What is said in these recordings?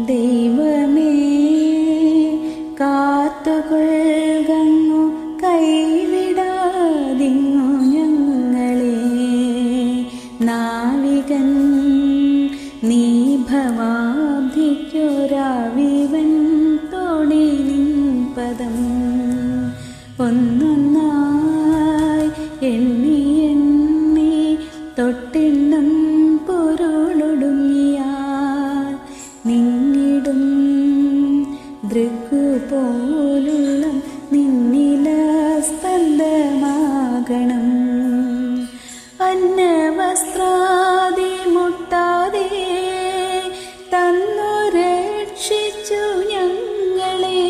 ദൈവമേ കാത്തുകൊള്ളുന്നു, കൈവിടാതിങ്ങു ഞങ്ങളെ. നാവികൻ നീ ഭവാബ്ധിക്കൊരാവിവൻ തോണി നിൻ പദം ഒന്നൊന്നായി എണ്ണി എണ്ണി തൊട്ടിണ്ണും പൊരുളൊടുങ്ങിയാൽ നിന്നിടും ദൃക്കുപോലുള്ള നിന്നില സ്പന്ദമാകണം. അന്നവസ്ത്രാദി മുട്ടാതെ തന്നു രക്ഷിച്ചു ഞങ്ങളെ.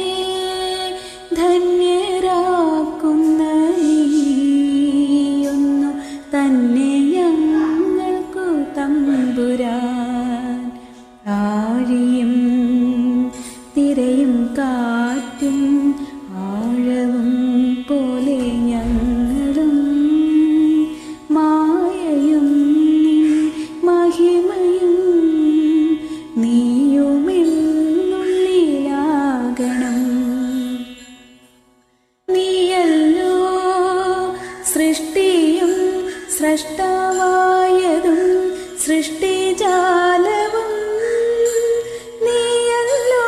ധന്യരാക്കുന്ന നീയൊന്നു തന്നെ ഞങ്ങൾക്കു തമ്പുരാൻ. ആഴിയും തിരയും കാറ്റും ആഴവും പോലെ ഞങ്ങളും മായയും മഹിമയും നീയുമെന്നുള്ളിലാകണം. നീയല്ലോ സൃഷ്ടിയും സ്രഷ്ടാവായതും സൃഷ്ടിജാലവും. നീയല്ലോ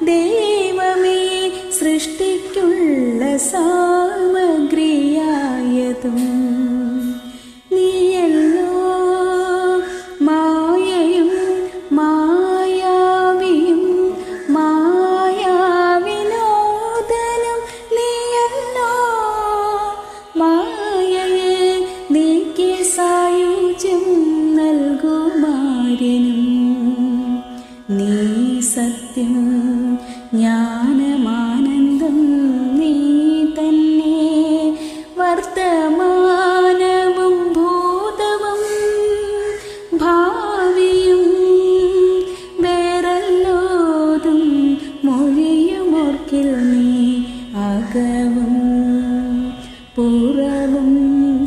ദൈവമേ സൃഷ്ടിക്കുള്ള സാമഗ്രിയായതും. നീയല്ലോ മായയും മായാവിയും മായാവിനോദനം. നീയല്ലോ മായയെ നീക്കി സായുജ്യം നൽകുമാര്യനും. നീ സത്യം ജ്ഞാനമാനന്ദം നീ തന്നെ. വർത്തമാനവും ഭൂതവും ഭാവിയും വേറല്ലോതും മൊഴിയുമോർക്കിൽ നീ. അകവും പുറവും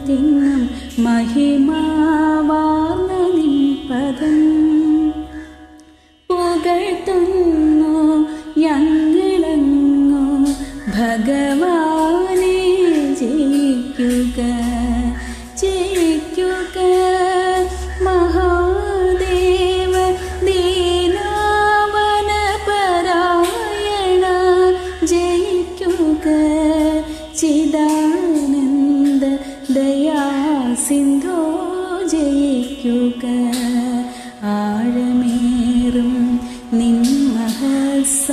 തിങ്ങും മഹിമാവാർന്ന നിൻ പദം പുകഴ്ത്തുന്നു ഞങ്ങളങ്ങു. ഭഗവാനെ ജയിക്കുക ജയിക്കുക മഹാദേവ ദീനാവനപരായണ. ജയിക്കുക ചിദാനന്ദ ദയാസിന്ധോ. ജയിക്കുക ആഴമേറും നിൻ മഹസ്സ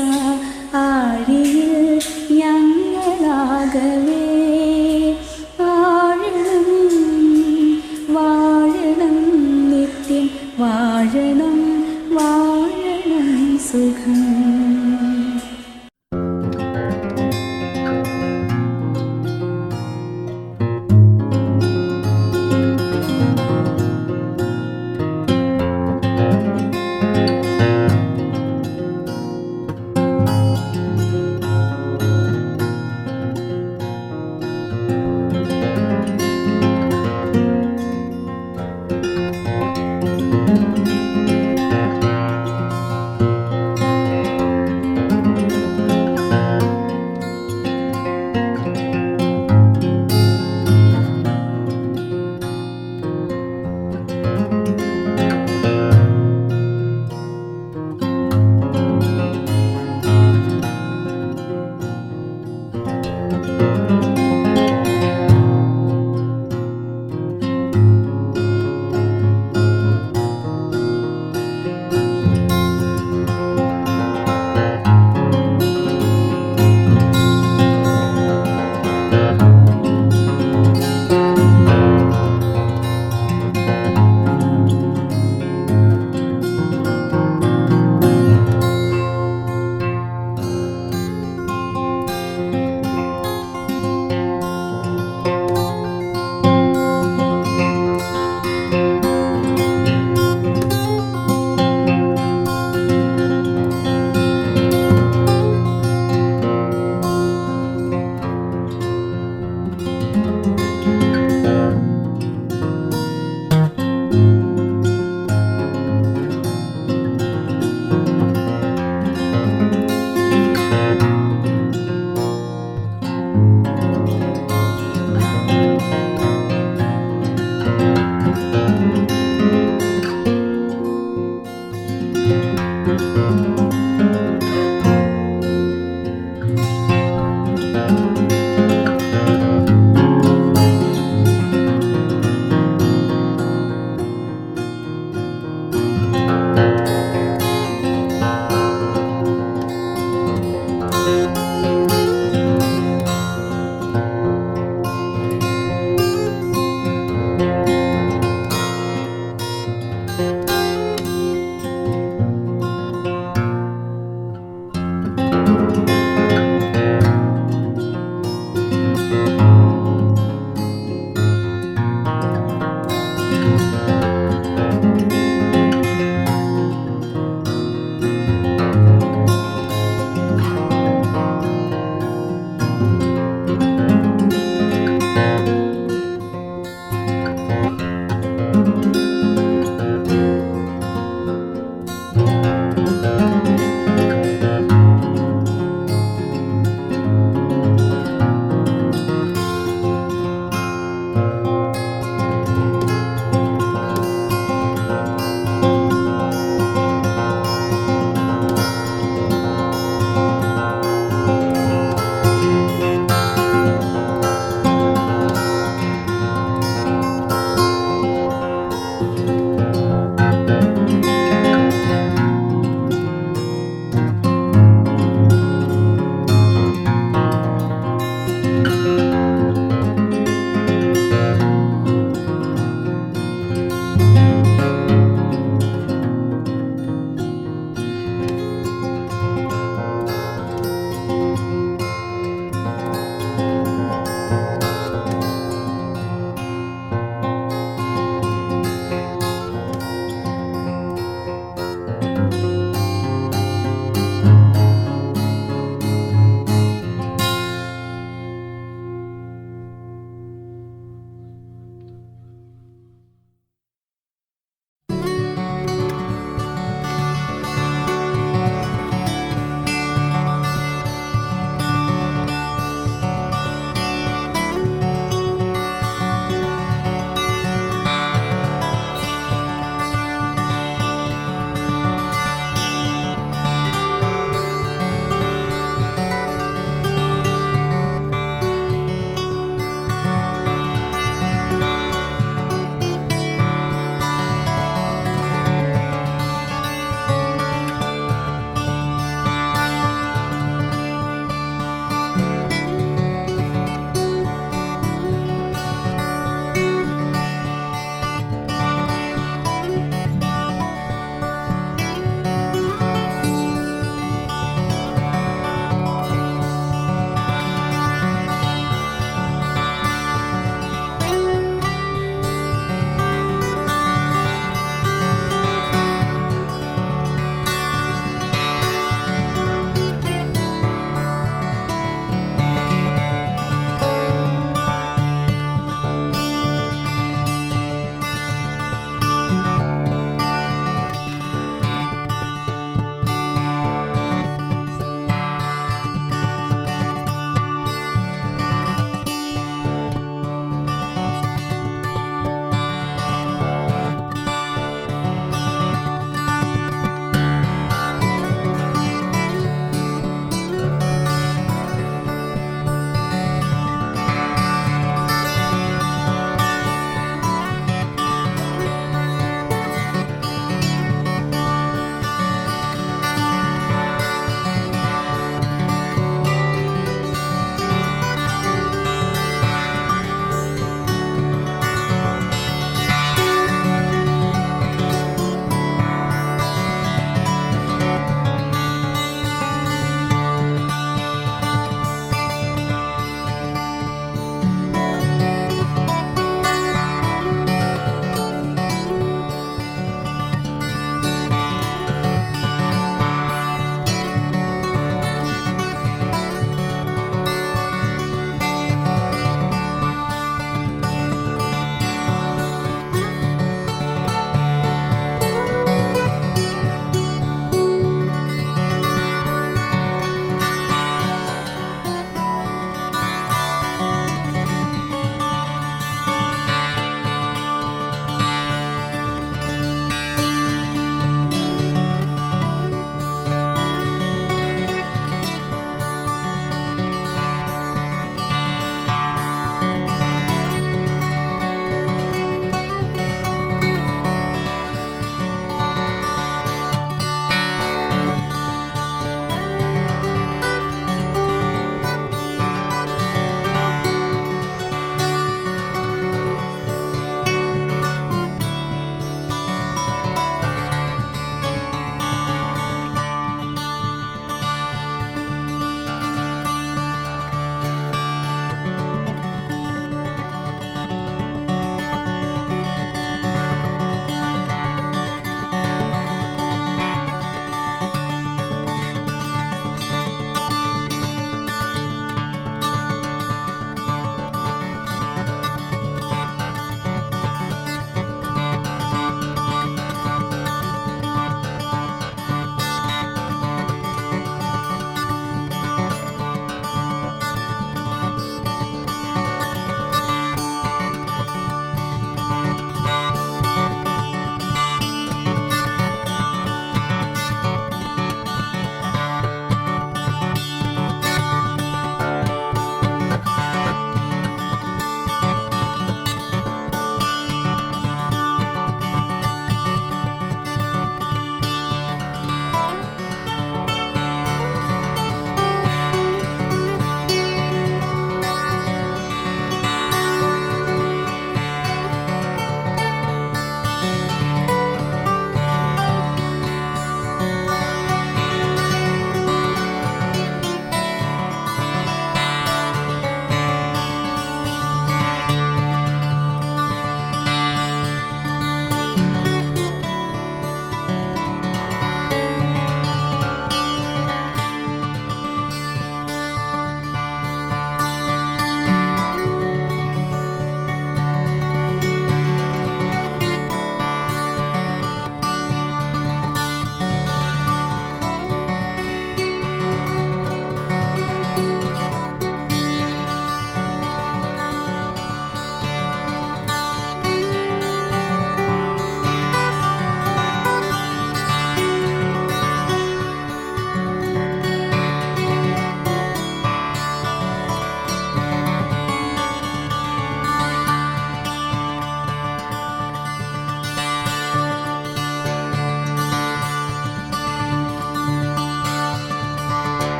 ആഴിയിൽ ഞങ്ങളാകവേ. ആഴണം വാഴണം നിത്യം വാഴണം വാഴണം സുഖം.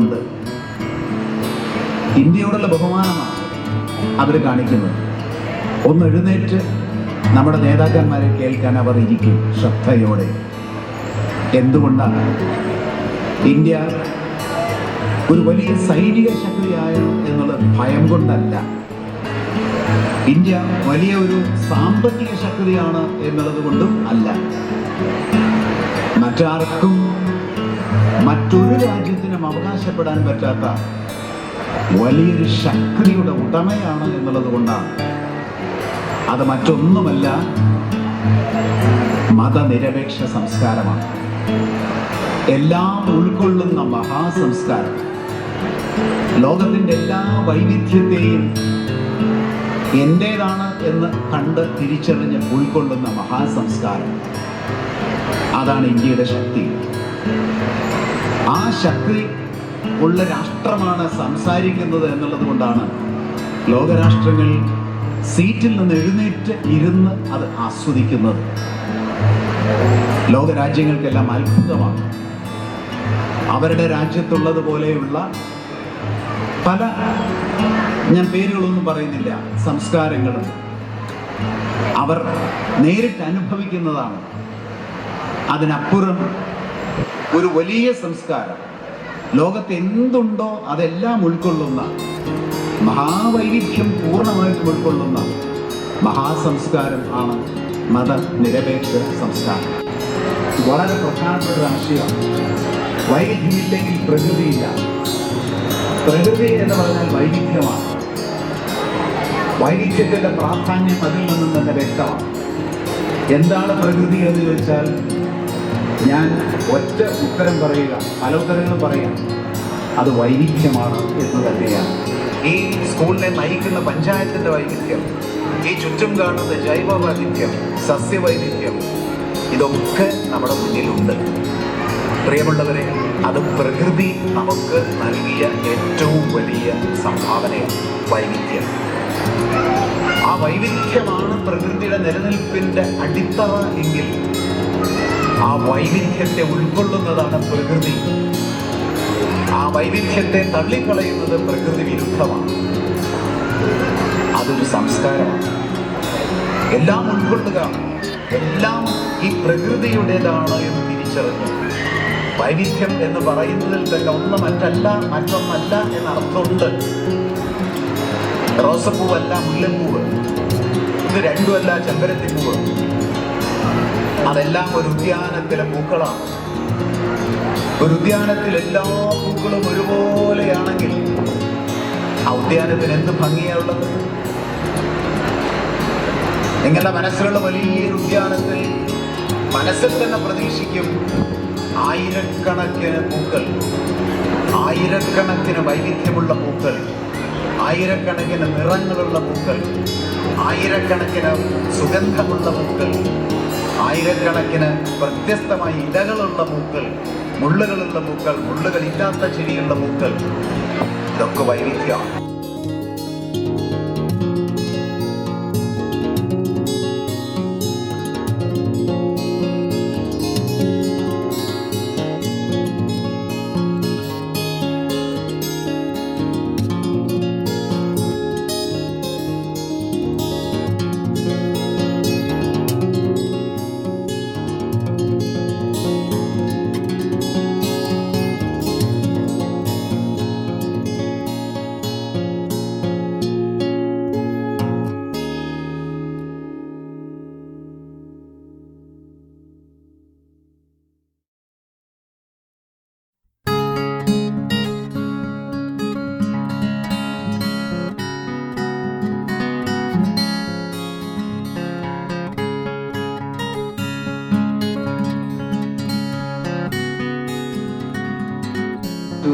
അതുകൊണ്ട് ഇന്ത്യയോടുള്ള ബഹുമാനമാണ് അവർ കാണിക്കുന്നത്. ഒന്ന് എഴുന്നേറ്റ് നമ്മുടെ നേതാക്കന്മാരെ കേൾക്കാൻ അവർ ഇരിക്കും ശ്രദ്ധയോടെ. എന്തുകൊണ്ടാണ്? ഇന്ത്യ ഒരു വലിയ സൈനിക ശക്തിയായോ എന്നുള്ളത് ഭയം കൊണ്ടല്ല. ഇന്ത്യ വലിയ ഒരു സാമ്പത്തിക ശക്തിയാണ് എന്നുള്ളത് കൊണ്ടും അല്ല. മറ്റാർക്കും മറ്റൊരു രാജ്യത്തിനും അവകാശപ്പെടാൻ പറ്റാത്ത വലിയൊരു ശക്തിയുടെ ഉടമയാണ് എന്നുള്ളത് കൊണ്ടാണ്. അത് മറ്റൊന്നുമല്ല, മതനിരപേക്ഷ സംസ്കാരമാണ്. എല്ലാം ഉൾക്കൊള്ളുന്ന മഹാസംസ്കാരം. ലോകത്തിൻ്റെ എല്ലാ വൈവിധ്യത്തെയും എൻ്റേതാണ് എന്ന് കണ്ട് തിരിച്ചറിഞ്ഞ് ഉൾക്കൊള്ളുന്ന മഹാസംസ്കാരം. അതാണ് ഇന്ത്യയുടെ ശക്തി. ആ ശക്തി ഉള്ള രാഷ്ട്രമാണ് സംസാരിക്കുന്നത് എന്നുള്ളത് കൊണ്ടാണ് ലോകരാഷ്ട്രങ്ങൾ സീറ്റിൽ നിന്ന് എഴുന്നേറ്റ് ഇരുന്ന് അത് ആസ്വദിക്കുന്നത്. ലോകരാജ്യങ്ങൾക്കെല്ലാം അത്ഭുതമാണ്. അവരുടെ രാജ്യത്തുള്ളതുപോലെയുള്ള പല, ഞാൻ പേരുകളൊന്നും പറയുന്നില്ല, സംസ്കാരങ്ങളും അവർ നേരിട്ട് അനുഭവിക്കുന്നതാണ്. അതിനപ്പുറം ഒരു വലിയ സംസ്കാരം, ലോകത്ത് എന്തുണ്ടോ അതെല്ലാം ഉൾക്കൊള്ളുന്ന, മഹാവൈവിധ്യം പൂർണ്ണമായിട്ടും ഉൾക്കൊള്ളുന്ന മഹാസംസ്കാരം ആണ് മതനിരപേക്ഷ സംസ്കാരം. വളരെ പ്രധാനപ്പെട്ട ഒരു ആശയമാണ്. വൈവിധ്യമില്ലെങ്കിൽ പ്രകൃതിയില്ല. പ്രകൃതി എന്ന് പറഞ്ഞാൽ വൈവിധ്യമാണ്. വൈവിധ്യത്തിൻ്റെ പ്രാധാന്യം അതിൽ നിന്നും തന്നെ വ്യക്തമാണ്. എന്താണ് പ്രകൃതി എന്ന് ചോദിച്ചാൽ ഞാൻ ഒറ്റ ഉത്തരം പറയുക, പല ഉത്തരങ്ങളും പറയാം. അത് വൈവിധ്യമാണ് എന്ന് തന്നെയാണ്. ഈ സ്കൂളിനെ നയിക്കുന്ന പഞ്ചായത്തിൻ്റെ വൈവിധ്യം, ഈ ചുറ്റും കാണുന്ന ജൈവ വൈവിധ്യം, സസ്യവൈവിധ്യം, ഇതൊക്കെ നമ്മുടെ മുന്നിലുണ്ട്. പ്രിയമുള്ളവരെ, അത് പ്രകൃതി നമുക്ക് നൽകിയ ഏറ്റവും വലിയ സംഭാവനയാണ് വൈവിധ്യം. ആ വൈവിധ്യമാണ് പ്രകൃതിയുടെ നിലനിൽപ്പിൻ്റെ അടിത്തറ എങ്കിൽ ആ വൈവിധ്യത്തെ ഉൾക്കൊള്ളുന്നതാണ് പ്രകൃതി. ആ വൈവിധ്യത്തെ തള്ളിക്കളയുന്നത് പ്രകൃതി വിരുദ്ധമാണ്. അതൊരു സംസ്കാരമാണ്. എല്ലാം ഉൾക്കൊള്ളുക, എല്ലാം ഈ പ്രകൃതിയുടേതാണ് എന്ന് തിരിച്ചറിഞ്ഞു. വൈവിധ്യം എന്ന് പറയുന്നതിൽ തന്നെ ഒന്ന് മറ്റൊന്നല്ല എന്നർത്ഥമുണ്ട്. റോസപ്പൂവല്ല മുല്ലപ്പൂവ്, ഇത് രണ്ടുമല്ല ചെമ്പരത്തിപ്പൂവ്. അതെല്ലാം ഒരു ഉദ്യാനത്തിലെ പൂക്കളാണ്. ഒരു ഉദ്യാനത്തിൽ എല്ലാ പൂക്കളും ഒരുപോലെയാണെങ്കിൽ ആ ഉദ്യാനത്തിന് എന്ത് ഭംഗിയാണുള്ളത്? നിങ്ങളുടെ മനസ്സിലുള്ള വലിയൊരു ഉദ്യാനത്തിൽ മനസ്സിൽ തന്നെ പ്രതീക്ഷിക്കും ആയിരക്കണക്കിന് പൂക്കൾ, ആയിരക്കണക്കിന് വൈവിധ്യമുള്ള പൂക്കൾ, ആയിരക്കണക്കിന് നിറങ്ങളുള്ള പൂക്കൾ, ആയിരക്കണക്കിന് സുഗന്ധമുള്ള പൂക്കൾ, ആയിരക്കണക്കിന് വ്യത്യസ്തമായ ഇലകളുള്ള പൂക്കൾ, മുള്ളുകളുള്ള പൂക്കൾ, മുള്ളുകളില്ലാത്ത ചെടിയുള്ള പൂക്കൾ, ഇതൊക്കെ വൈവിധ്യമാണ്.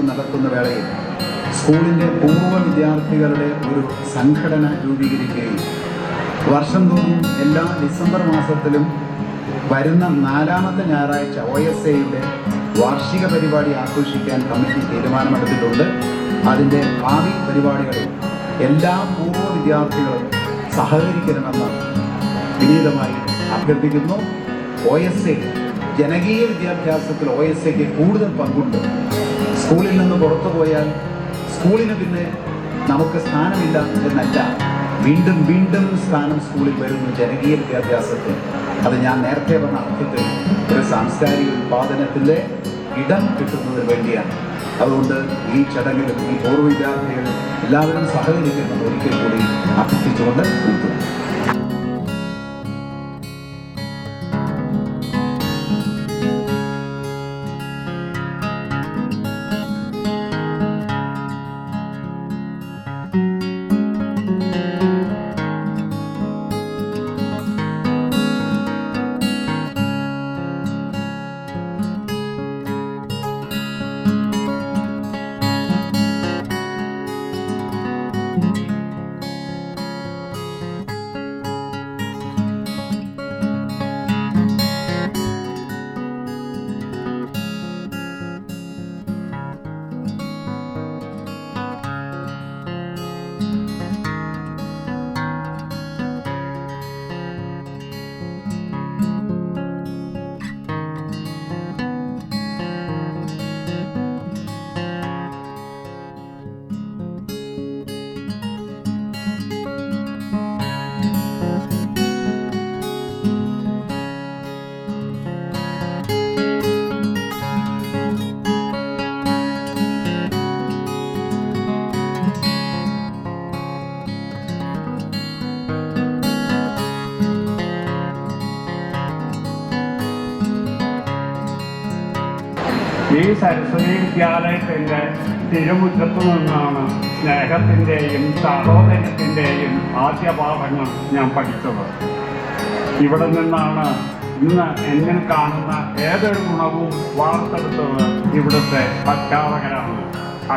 നടക്കുന്ന വേളയിൽ സ്കൂളിൻ്റെ പൂർവ്വ വിദ്യാർത്ഥികളുടെ ഒരു സംഘടന രൂപീകരിക്കുകയും വർഷം തോറും എല്ലാ ഡിസംബർ മാസത്തിലും വരുന്ന 4ാമത്തെ ഞായറാഴ്ച OSAയുടെ വാർഷിക പരിപാടി ആഘോഷിക്കാൻ കമ്മിറ്റി തീരുമാനമെടുത്തിട്ടുണ്ട്. അതിൻ്റെ ഭാവി പരിപാടികളിൽ എല്ലാ പൂർവ്വ വിദ്യാർത്ഥികളും സഹകരിക്കണമെന്ന് വിനീതമായി അഭ്യർത്ഥിക്കുന്നു. OSA ജനകീയ വിദ്യാഭ്യാസത്തിൽ OSAയ്ക്ക് കൂടുതൽ പങ്കുണ്ട്. സ്കൂളിൽ നിന്ന് പുറത്തു പോയാൽ സ്കൂളിന് പിന്നെ നമുക്ക് സ്ഥാനമില്ല എന്നല്ല, വീണ്ടും വീണ്ടും സ്ഥാനം സ്കൂളിൽ വരുന്നു ജനകീയ വിദ്യാഭ്യാസത്തിൽ. അത് ഞാൻ നേരത്തെ പറഞ്ഞ അർത്ഥത്തിൽ ഒരു സാംസ്കാരിക ഉൽപാദനത്തിൻ്റെ ഇടം കിട്ടുന്നതിന് വേണ്ടിയാണ്. അതുകൊണ്ട് ഈ ചടങ്ങിലും ഈ പൂർവ്വ വിദ്യാർത്ഥികൾ എല്ലാവരും സഹകരിക്കുന്നത് ഒരിക്കൽ കൂടി അഭ്യർത്ഥിച്ചുകൊണ്ട് നിർത്തുന്നു. ഈ സരസ്വതി വിദ്യാലയത്തിൻ്റെ തിരുമുറ്റത്തു നിന്നാണ് സ്നേഹത്തിൻ്റെയും സഹോദര്യത്തിൻ്റെയും ആദ്യ പാഠങ്ങൾ ഞാൻ പഠിച്ചത്. ഇവിടെ നിന്നാണ് ഇന്ന് എന്നിൽ കാണുന്ന ഏതൊരു ഗുണവും വാർത്തെടുത്തത് ഇവിടുത്തെ അധ്യാപകരാണ്.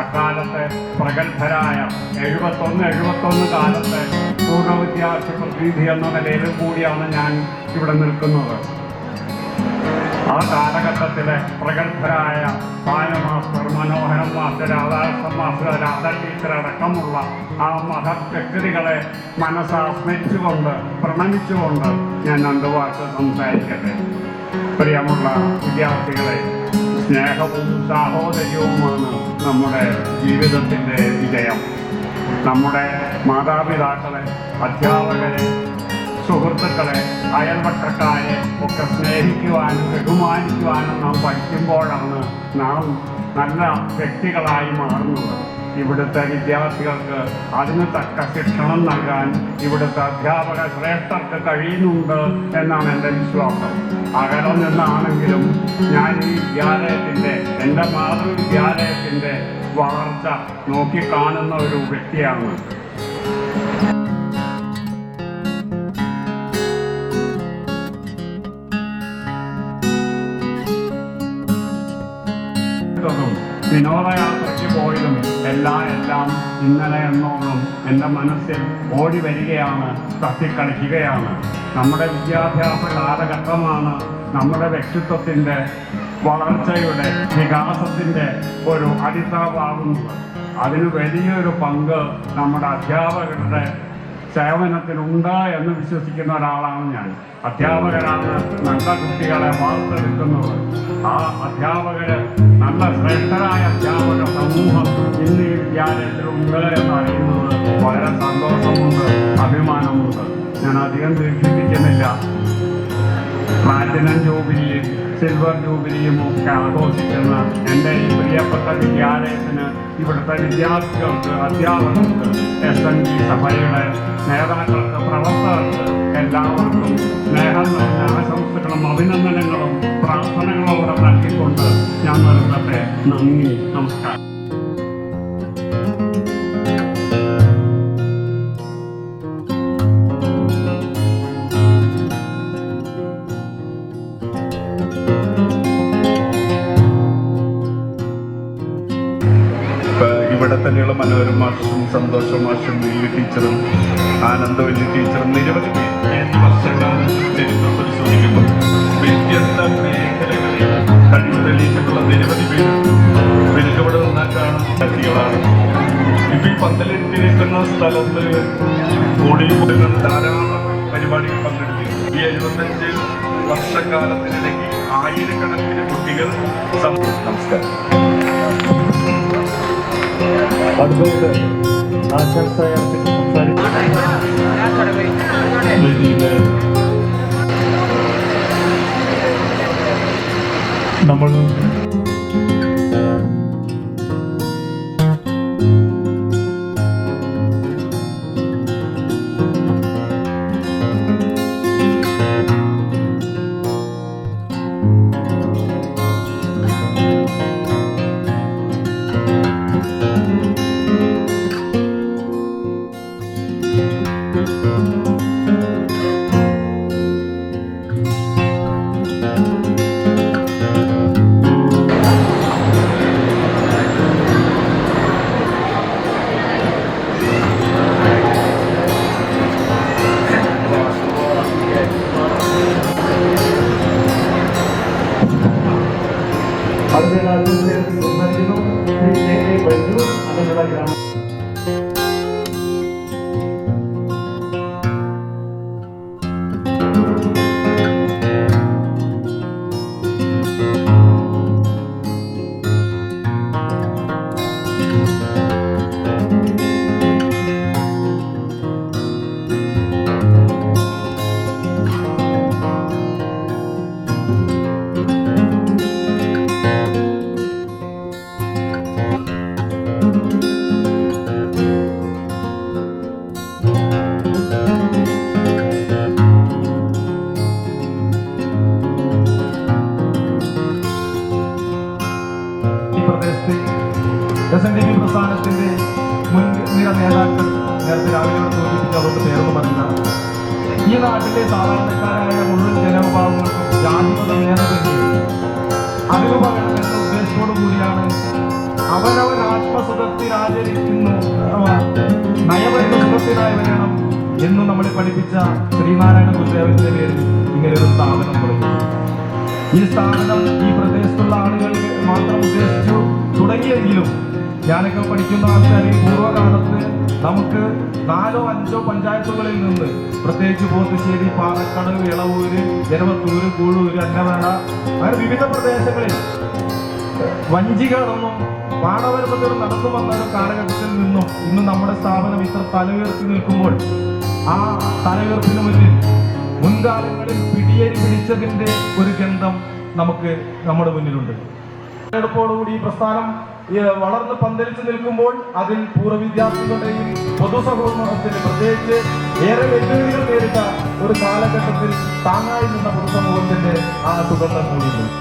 അക്കാലത്തെ പ്രഗത്ഭരായ 71 കാലത്തെ പൂർവ്വ വിദ്യാർത്ഥി പ്രതിനിധി എന്ന നിലയിൽ കൂടിയാണ് ഞാൻ ഇവിടെ നിൽക്കുന്നത്. ആ കാലഘട്ടത്തിലെ പ്രഗത്ഭരായ Paya master, Manoharan master, Radhakrishnan master, Radha teacher അടക്കമുള്ള ആ മഹത് വ്യക്തികളെ മനസ്സാസ്മരിച്ചുകൊണ്ട് പ്രണമിച്ചുകൊണ്ട് ഞാൻ 2 വാക്ക് സംസാരിക്കട്ടെ. പ്രിയമുള്ള വിദ്യാർത്ഥികളെ, സ്നേഹവും സാഹോദര്യവുമാണ് നമ്മുടെ ജീവിതത്തിൻ്റെ വിജയം. നമ്മുടെ മാതാപിതാക്കളെ, അധ്യാപകരെ, സുഹൃത്തുക്കളെ, അയൽവട്ടക്കാരെ ഒക്കെ സ്നേഹിക്കുവാനും ബഹുമാനിക്കുവാനും നാം പഠിക്കുമ്പോഴാണ് നാം നല്ല വ്യക്തികളായി മാറുന്നത്. ഇവിടുത്തെ വിദ്യാർത്ഥികൾക്ക് അതിന് തക്ക ശിക്ഷണം നൽകാൻ ഇവിടുത്തെ അധ്യാപക ശ്രേഷ്ഠർക്ക് കഴിയുന്നുണ്ട് എന്നാണ് എൻ്റെ വിശ്വാസം. അകലം നിന്നാണെങ്കിലും ഞാൻ ഈ വിദ്യാലയത്തിൻ്റെ, എൻ്റെ മാതൃവിദ്യാലയത്തിൻ്റെ വളർച്ച നോക്കിക്കാണുന്ന ഒരു വ്യക്തിയാണ്. വിനോദയാത്രയ്ക്ക് പോയതും എല്ലാം ഇന്നലെ എന്നോണം എൻ്റെ മനസ്സിൽ ഓടി വരികയാണ്, തട്ടിക്കളിക്കുകയാണ്. നമ്മുടെ വിദ്യാഭ്യാസ കാലഘട്ടമാണ് നമ്മുടെ വ്യക്തിത്വത്തിൻ്റെ വളർച്ചയുടെ വികാസത്തിൻ്റെ ഒരു അടിത്തറവാകുന്നത്. അതിന് വലിയൊരു പങ്ക് നമ്മുടെ അധ്യാപകരുടെ സേവനത്തിനുണ്ട് എന്ന് വിശ്വസിക്കുന്ന ഒരാളാണ് ഞാൻ. അധ്യാപകരാണ് നല്ല കുട്ടികളെ വാർത്തെടുക്കുന്നത്. ആ അധ്യാപകര്, നല്ല ശ്രേഷ്ഠരായ അധ്യാപക സമൂഹം ഇന്ന് ഈ വിദ്യാലയത്തിലുണ്ട് എന്നറിയുന്നത് വളരെ സന്തോഷമുണ്ട്, അഭിമാനമുണ്ട്. ഞാൻ അധികം ദീർഘിപ്പിക്കുന്നില്ല. പ്ലാറ്റിനം ജൂബിലിയും സിൽവർ ജൂബിലിയും ഒക്കെ ആഘോഷിക്കുന്ന എൻ്റെ ഈ പ്രിയപ്പെട്ട വിദ്യാലയത്തിന്, ഇവിടുത്തെ വിദ്യാർത്ഥികൾക്ക്, അധ്യാപകർക്ക്, SNG സഭയുടെ നേതാക്കൾക്ക്, പ്രവർത്തകർക്ക് എല്ലാവർക്കും സ്നേഹം നിറഞ്ഞ ആശംസകളും അഭിനന്ദനങ്ങളും പ്രാർത്ഥനകളോടെ നൽകിക്കൊണ്ട് ഞാൻ നിർത്തട്ടെ. നന്ദി, നമസ്കാരം. ഇവിടെ തന്നെയുള്ള മനോരമ മാഷും സന്തോഷ മാഷും വലിയ ടീച്ചറും ആനന്ദ വലിയ ടീച്ചറും നിരവധി വർഷങ്ങളാണ് ചരിത്രം പരിശോധിക്കുമ്പോൾ വ്യത്യസ്ത മേഖലകളിൽ കഴിവ് തെളിയിച്ചിട്ടുള്ള നിരവധി പേര് ഇവിടെ നിന്നാൽ കാണുന്ന വ്യക്തികളാണ്. ഇപ്പം ഈ പന്തലിട്ടിരിക്കുന്ന സ്ഥലത്ത് ഓടിപ്പോയി ധാരാളം പരിപാടികൾ പങ്കെടുത്തു. ഈ 75 വർഷക്കാലത്തിനിടയ്ക്ക് ആയിരക്കണക്കിന് കുട്ടികൾ. നമസ്കാരം. അടുത്തത് ആശംസയെ വേദിയില് നമ്മൾ SNDP പ്രസ്ഥാനത്തിന്റെ മുൻനിര നേതാക്കൾ നേരത്തെ രാവിലെ സൂചിപ്പിച്ച് അവർക്ക് പേർന്ന് പറഞ്ഞ ഈ നാട്ടിലെ സാധാരണക്കാരായ മുഴുവൻ ജനവിഭാഗങ്ങൾക്കും ജാതിമത ഭേദമന്യേ അതിരുപകരണം എന്ന ഉദ്ദേശത്തോടു കൂടിയാണ് അവനവൻ ആത്മസുഖത്തിനാചരിക്കുന്നു നയപരിത സുഖത്തിനായി വരണം എന്നും നമ്മളെ പഠിപ്പിച്ച ശ്രീനാരായണ ഗുരുദേവന്റെ പേരിൽ ഇങ്ങനെ ഒരു സ്ഥാപനം തുടങ്ങി. ഈ സ്ഥാപനം ഈ പ്രദേശത്തുള്ള ആളുകൾക്ക് മാത്രം ഉദ്ദേശിച്ചു തുടങ്ങിയെങ്കിലും ഞാനൊക്കെ പഠിക്കുന്ന ആൾക്കാർ ഈ പൂർവ്വകാലത്ത് നമുക്ക് 4 or 5 പഞ്ചായത്തുകളിൽ നിന്ന് പ്രത്യേകിച്ച് പോത്തുശ്ശേരി, പാലക്കാട്, ഇളവൂര്, ജനവത്തൂര്, കൂഴൂര്, അന്നവേള അങ്ങനെ വിവിധ പ്രദേശങ്ങളിൽ വഞ്ചികളൊന്നും പാടവരമ്പുകൾ നടന്നു വന്ന ഒരു കാലഘട്ടത്തിൽ നിന്നും ഇന്ന് നമ്മുടെ സ്ഥാപനം ഇത്ര തലയുയർത്തി നിൽക്കുമ്പോൾ ആ തലയുയർത്തിന് മുന്നിൽ മുൻകാലങ്ങളിൽ പിടിയേരി പിടിച്ചതിന്റെ ഒരു ഗന്ധം നമുക്ക് നമ്മുടെ മുന്നിലുണ്ട്. തെരഞ്ഞെടുപ്പോടുകൂടി ഈ പ്രസ്ഥാനം വളർന്ന് പന്തലിച്ച് നിൽക്കുമ്പോൾ അതിൽ പൂർവ്വ വിദ്യാർത്ഥികളുടെയും പൊതുസമൂഹത്തിന് പ്രത്യേകിച്ച് ഏറെ വെല്ലുവിളികൾ നേരിട്ട ഒരു കാലഘട്ടത്തിൽ താങ്ങായി നിന്ന പൊതുസമൂഹത്തിന്റെ ആ സുഗന്ധം കൂടിയുണ്ട്.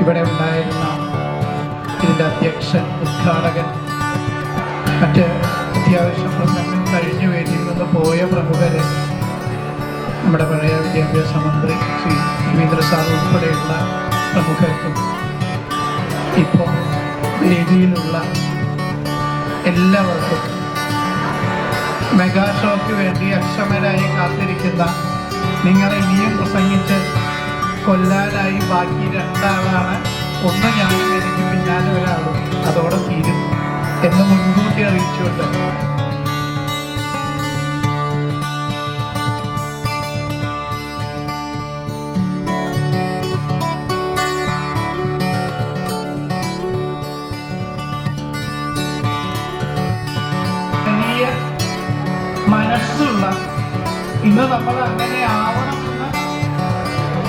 ഇവിടെ ഉണ്ടായിരുന്ന ഇതിൻ്റെ അധ്യക്ഷൻ, ഉദ്ഘാടകൻ, മറ്റ് അത്യാവശ്യ പ്രസംഗം കഴിഞ്ഞു വേദിയിൽ നിന്ന് പോയ പ്രമുഖർ, നമ്മുടെ പഴയ വിദ്യാഭ്യാസ മന്ത്രി ശ്രീ രവീന്ദ്ര സാർ ഉൾപ്പെടെയുള്ള പ്രമുഖർക്കും ഇപ്പോൾ വേദിയിലുള്ള എല്ലാവർക്കും മെഗാ ഷോയ്ക്ക് വേണ്ടി അക്ഷമരായി കാത്തിരിക്കുന്ന നിങ്ങളെ ഇനിയും പ്രസംഗിച്ച് കൊല്ലാനായി ബാക്കി 2 ആളാണ്. ഒന്ന് ഞാനും എനിക്ക് പിന്നാലെ ഒരാളും, അതോടെ തീരും എന്ന് മുൻകൂട്ടി അറിയിച്ചുകൊണ്ട് മനസ്സുള്ള, ഇന്ന് നമ്മൾ അങ്ങനെ ആവണമെന്ന്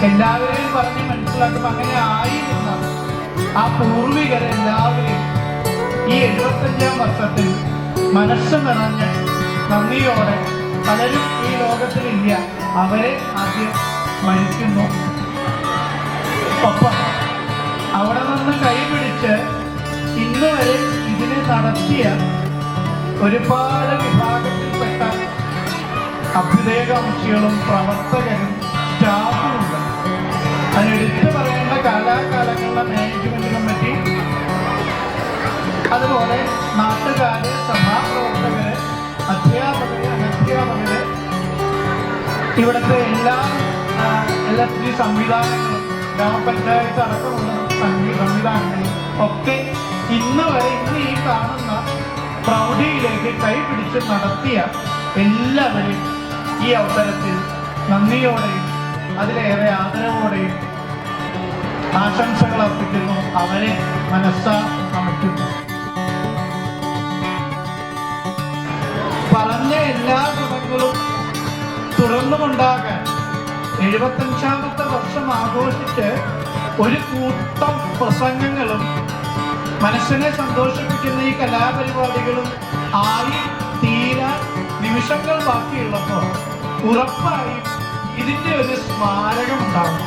എല്ലാവരെയും പറഞ്ഞ് മനസ്സിലാക്കുമ്പോൾ അങ്ങനെ ആയിരുന്ന ആ പൂർവികരെല്ലാവരെയും ഈ 75-ാം വർഷത്തിൽ മനസ്സ് നിറഞ്ഞ് നന്ദിയോടെ, പലരും ഈ ലോകത്തിലില്ല, അവരെ ആദ്യം സ്മരിക്കുന്നു. ഒപ്പം അവിടെ നിന്ന് കൈപിടിച്ച് ഇന്ന് വരെ ഇതിനെ നടത്തിയ ഒരുപാട് വിഭാഗത്തിൽപ്പെട്ട അഭ്യുദയകാംക്ഷികളും പ്രവർത്തകരും സ്റ്റാഫുമുണ്ട്. അതിനെടുത്ത് പറയേണ്ട കാലാകാലങ്ങളിലെ മാനേജ്മെന്റ് കമ്മിറ്റി, അതുപോലെ നാട്ടുകാര്, സഭാപ്രവർത്തകര്, അധ്യാപകര്, അനധ്യാപകര്, ഇവിടുത്തെ എല്ലാ LSD സംവിധാനങ്ങളും, ഗ്രാമപഞ്ചായത്ത് അടക്കമുള്ള സംവിധാനങ്ങളും ഒക്കെ ഇന്ന് വരെ ഇന്ന് ഈ കാണുന്ന പ്രൗഢിയിലേക്ക് കൈപിടിച്ച് നടത്തിയ എല്ലാവരെയും ഈ അവസരത്തിൽ നന്ദിയോടെയും അതിലേറെ ആദരവോടെയും ആശംസകൾ അർപ്പിക്കുന്നു. അവരെ മനസ്സാ നമിക്കുന്നു. പറഞ്ഞ എല്ലാ ഗുണങ്ങളും തുറന്നുകൊണ്ടാകാൻ 75-ാമത്തെ വർഷം ആഘോഷിച്ച് ഒരു കൂട്ടം പ്രസംഗങ്ങളും മനസ്സിനെ സന്തോഷിപ്പിക്കുന്ന ഈ കലാപരിപാടികളും ആയി തീരാൻ നിമിഷങ്ങൾ ബാക്കിയുള്ളപ്പോൾ ഉറപ്പായും ഇതിൻ്റെ ഒരു സ്മാരകം ഉണ്ടാകും.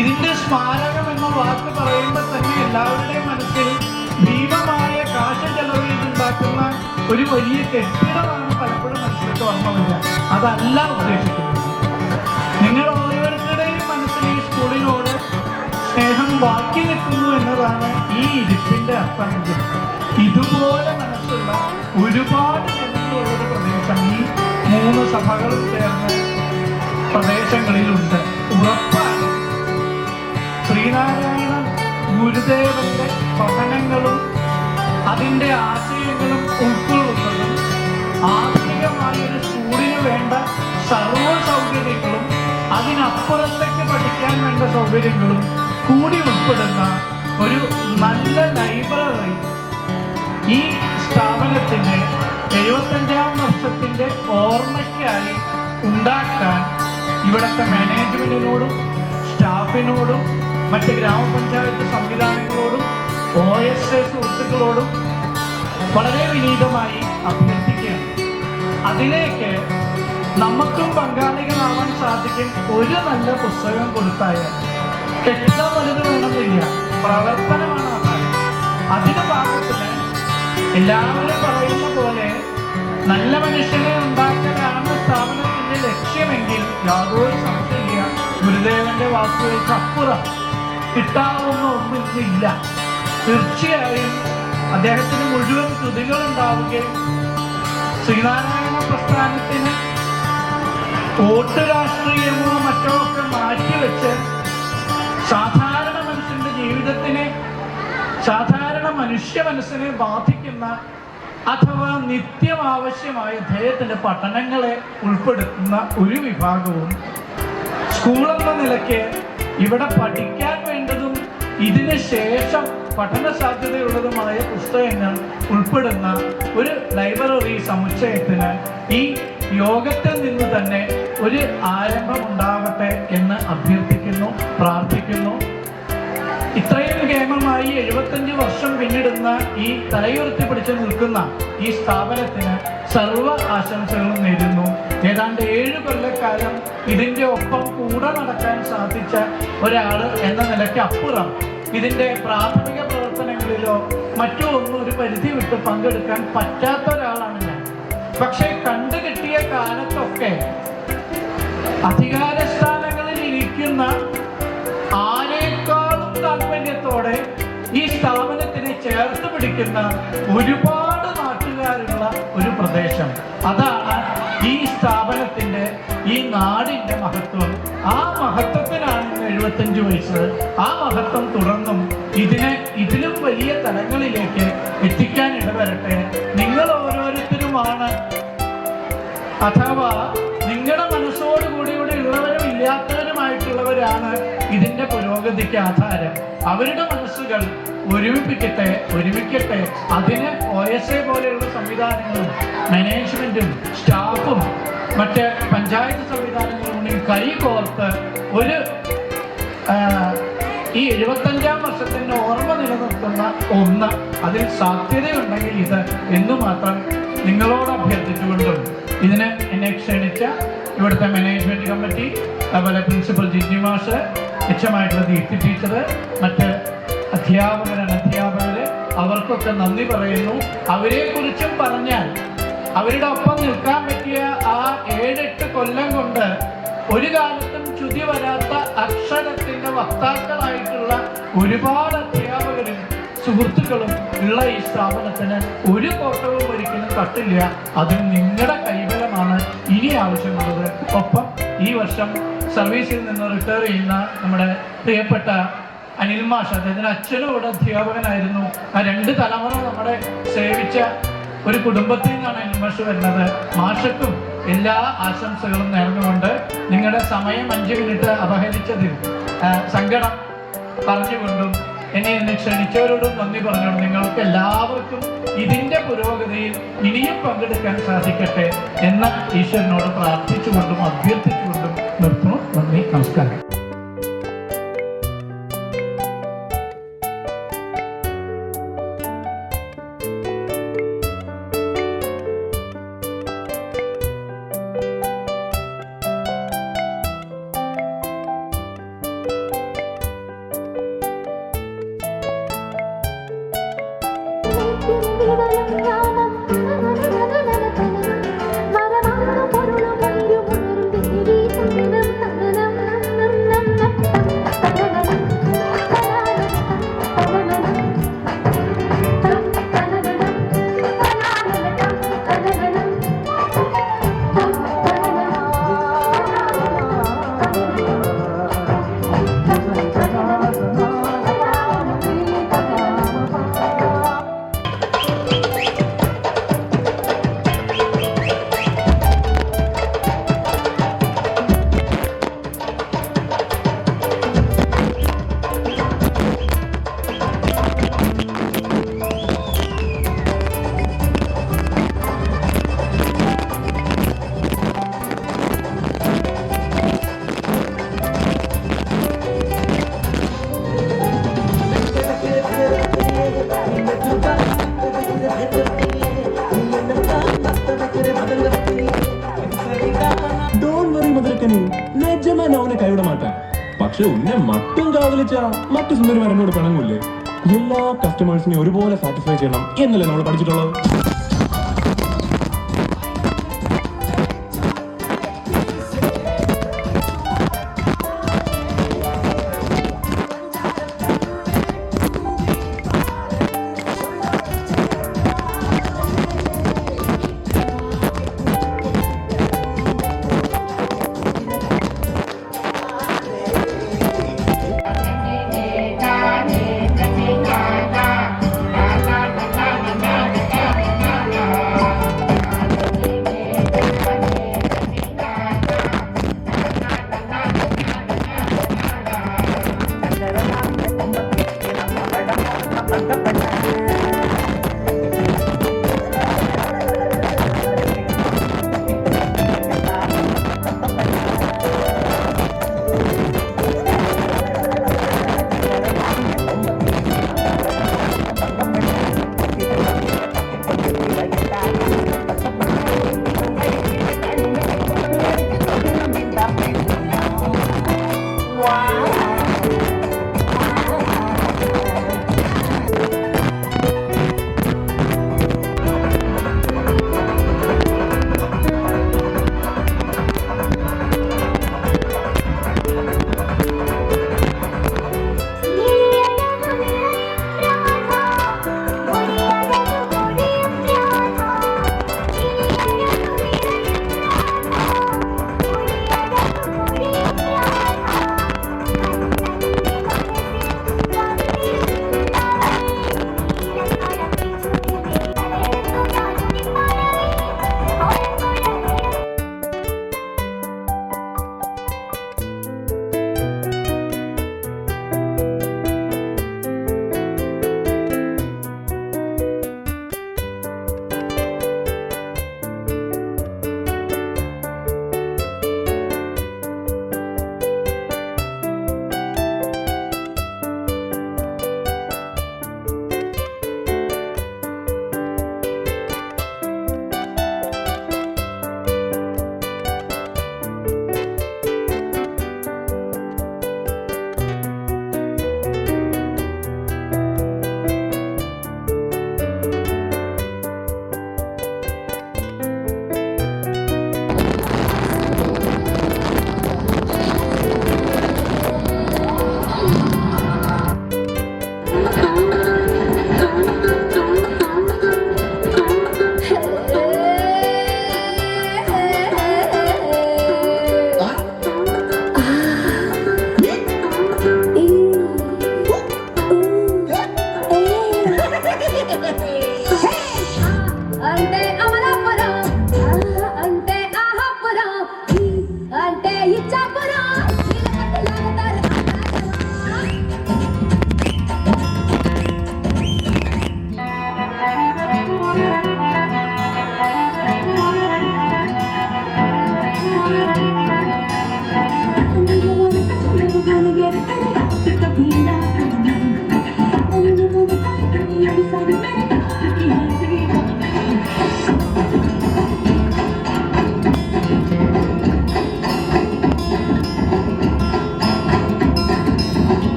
ഇതിൻ്റെ സ്മാരകം എന്ന വാക്ക് പറയുമ്പോൾ തന്നെ എല്ലാവരുടെയും മനസ്സിൽ ഭീമമായ കാശ് ചെലവിലുണ്ടാക്കുന്ന ഒരു വലിയ കെട്ടിടമാണ് പലപ്പോഴും മനസ്സിലേക്ക് വന്നില്ല. അതല്ല ഉദ്ദേശിക്കുന്നത്. നിങ്ങൾ ഓരോരുത്തരുടെയും മനസ്സിൽ ഈ സ്കൂളിനോട് സ്നേഹം ബാക്കി നിൽക്കുന്നു എന്നതാണ് ഈ ഇരിപ്പിന്റെ അർത്ഥമെങ്കിൽ ഇതുപോലെ മനസ്സുള്ള ഒരുപാട് ജനങ്ങളുള്ള ഒരു പ്രദേശം ഈ 3 സഭകളും ചേർന്ന പ്രദേശങ്ങളിലുണ്ട്. ഉറപ്പാണ് ശ്രീനാരായണ ഗുരുദേവന്റെ പഠനങ്ങളും അതിൻ്റെ ആശയങ്ങളും ഉൾക്കൊള്ളുന്നതും ആധുനികമായ ഒരു സ്കൂളിന് വേണ്ട സർവ്വ സൗകര്യങ്ങളും അതിനപ്പുറത്തേക്ക് പഠിക്കാൻ വേണ്ട സൗകര്യങ്ങളും കൂടി ഉൾപ്പെടുന്ന ഒരു നല്ല ലൈബ്രറി ഈ സ്ഥാപനത്തിൻ്റെ 75-ാം വർഷത്തിൻ്റെ ഓർമ്മയ്ക്കായി ഉണ്ടാക്കാൻ ഇവിടുത്തെ മാനേജ്മെന്റിനോടും സ്റ്റാഫിനോടും മറ്റ് ഗ്രാമപഞ്ചായത്ത് സംവിധാനങ്ങളോടും OSA സുഹൃത്തുക്കളോടും വളരെ വിനീതമായി അഭ്യർത്ഥിക്കുകയാണ്. അതിലേക്ക് നമുക്കും പങ്കാളികളാവാൻ സാധിക്കും. ഒരു നല്ല പുസ്തകം കൊടുത്താൽ കെട്ടിടം വലുത് വേണമെന്നില്ല, പ്രവർത്തനമാണ് അതാണ്. അതിന് ഭാഗത്തിന് എല്ലാവരും പറയുന്ന പോലെ നല്ല മനുഷ്യനെ ഉണ്ടാക്കലാണ് സ്ഥാപനത്തിന്റെ ലക്ഷ്യമെങ്കിൽ യാതൊരു സംശയമില്ല, ഗുരുദേവന്റെ വാക്കുകൾക്ക് അപ്പുറം കിട്ടാവുന്ന ഒന്നില്ല. തീർച്ചയായും അദ്ദേഹത്തിന് മുഴുവൻ കൃതികളുണ്ടാവുകയും ശ്രീനാരായണ പ്രസ്ഥാനത്തിന് വോട്ട് രാഷ്ട്രീയമോ മറ്റോ ഒക്കെ മാറ്റിവെച്ച് സാധാരണ മനുഷ്യന്റെ ജീവിതത്തിനെ, സാധാരണ മനുഷ്യ മനസ്സിനെ ബാധിക്കുന്ന അഥവാ നിത്യം ആവശ്യമായ അദ്ദേഹത്തിന്റെ പഠനങ്ങളെ ഉൾപ്പെടുത്തുന്ന ഒരു വിഭാഗവും സ്കൂളെന്ന നിലയ്ക്ക് ഇവിടെ പഠിക്കാൻ വേണ്ടതും ഇതിന് ശേഷം പഠന സാധ്യതയുള്ളതുമായ പുസ്തകങ്ങൾ ഉൾപ്പെടുന്ന ഒരു ലൈബ്രറി സമുച്ചയത്തിന് ഈ യോഗത്തിൽ നിന്ന് തന്നെ ഒരു ആരംഭമുണ്ടാവട്ടെ എന്ന് അഭ്യർത്ഥിക്കുന്നു, പ്രാർത്ഥിക്കുന്നു. ഇത്രയും കേമമായി 75 വർഷം പിന്നിടുന്ന ഈ തലയുയർത്തി പിടിച്ചു നിൽക്കുന്ന ഈ സ്ഥാപനത്തിന് സർവ്വ ആശംസകളും നേരുന്നു. ഏതാണ്ട് 7 കൊല്ലക്കാലം ഇതിൻ്റെ ഒപ്പം കൂടെ നടക്കാൻ സാധിച്ച ഒരാൾ എന്ന നിലയ്ക്ക് അപ്പുറം ഇതിൻ്റെ പ്രാഥമിക പ്രവർത്തനങ്ങളിലോ മറ്റോ ഒന്നും ഒരു പരിധി വിട്ട് പങ്കെടുക്കാൻ പറ്റാത്ത ഒരാളാണ് ഞാൻ. പക്ഷേ കണ്ടുകിട്ടിയ കാലത്തൊക്കെ അധികാരസ്ഥാനങ്ങളിൽ ഇരിക്കുന്ന ആരെക്കാളും താല്പര്യത്തോടെ ഈ സ്ഥാപനത്തിനെ ചേർത്ത് പിടിക്കുന്ന ഒരുപാട് നാട്ടുകാരുള്ള ഒരു പ്രദേശം. അതാണ് ഈ സ്ഥാപനത്തിന്റെ, ഈ നാടിന്റെ മഹത്വം. ആ മഹത്വത്തിനാണ് 75 വയസ്സ്. ആ മഹത്വം തുടർന്നും ഇതിലും വലിയ തലങ്ങളിലേക്ക് എത്തിക്കാൻ ഇടവരട്ടെ. നിങ്ങൾ ഓരോരുത്തരുമാണ്, അഥവാ നിങ്ങളുടെ മനസ്സോടുകൂടി ഇവിടെ ഉള്ളവരും ഇല്ലാത്തവരുമായിട്ടുള്ളവരാണ് ഇതിൻ്റെ പുരോഗതിക്ക് ആധാരം. അവരുടെ മനസ്സുകൾ ഒരുമിക്കട്ടെ. അതിന് OSA പോലെയുള്ള സംവിധാനങ്ങളും മാനേജ്മെന്റും സ്റ്റാഫും മറ്റ് പഞ്ചായത്ത് സംവിധാനങ്ങളും കൈകോർത്ത് ഒരു ഈ 75-ാം വർഷത്തിൻ്റെ ഓർമ്മ നിലനിർത്തുന്ന ഒന്ന് അതിൽ സാധ്യതയുണ്ടെങ്കിൽ ഇത് എന്ന് മാത്രം നിങ്ങളോട് അഭ്യർത്ഥിച്ചുകൊണ്ടും ഇതിന് എന്നെ ക്ഷണിച്ച ഇവിടുത്തെ മാനേജ്മെന്റ് കമ്മിറ്റി, അതുപോലെ പ്രിൻസിപ്പൽ ജിജി മാഷ്, മെച്ചമായിട്ടുള്ള ദീപ്തി ടീച്ചർ, മറ്റ് അധ്യാപകർ, അവർക്കൊക്കെ നന്ദി പറയുന്നു. അവരെക്കുറിച്ചും പറഞ്ഞാൽ അവരുടെ ഒപ്പം നിൽക്കാൻ പറ്റിയ ആ 7-8 കൊല്ലം കൊണ്ട് ഒരു കാലത്തും ചുതി വരാത്ത അക്ഷരത്തിന്റെ വക്താക്കളായിട്ടുള്ള ഒരുപാട് അധ്യാപകരും സുഹൃത്തുക്കളും ഉള്ള ഈ സ്ഥാപനത്തിന് ഒരു കോട്ടവും ഒരിക്കലും തട്ടില്ല. അത് നിങ്ങളുടെ കൈബലമാണ് ഇനി ആവശ്യമുള്ളത്. ഒപ്പം ഈ വർഷം സർവീസിൽ നിന്ന് റിട്ടയർ ചെയ്യുന്ന നമ്മുടെ പ്രിയപ്പെട്ട അനിൽ മാഷ്, അദ്ദേഹത്തിന് അച്ഛനും ഇവിടെ അധ്യാപകനായിരുന്നു. ആ 2 തലമുറ നമ്മുടെ സേവിച്ച ഒരു കുടുംബത്തിൽ നിന്നാണ് അനിൽ മാഷ് വരുന്നത്. മാഷക്കും എല്ലാ ആശംസകളും നേർന്നുകൊണ്ട് നിങ്ങളുടെ സമയം 5 മിനിറ്റ് അപഹരിച്ചതിൽ സങ്കടം പറഞ്ഞുകൊണ്ടും എന്നെ ക്ഷണിച്ചവരോടും നന്ദി പറഞ്ഞോളും. നിങ്ങൾക്ക് എല്ലാവർക്കും ഇതിൻ്റെ പുരോഗതിയിൽ ഇനിയും പങ്കെടുക്കാൻ സാധിക്കട്ടെ എന്ന് ഈശ്വരനോട് പ്രാർത്ഥിച്ചുകൊണ്ടും അഭ്യർത്ഥിച്ചുകൊണ്ടും നിർത്തുന്നു. നന്ദി, നമസ്കാരം. പക്ഷെ ഉന്നെ മട്ടും കാവലിച്ച മറ്റു സുന്ദരിമാരെന്നോട് പിണങ്ങൂല്ലേ? എല്ലാ കസ്റ്റമേഴ്സിനെ ഒരുപോലെ സാറ്റിസ്ഫൈ ചെയ്യണം എന്നല്ലേ നമ്മൾ പഠിച്ചിട്ടുള്ളത്?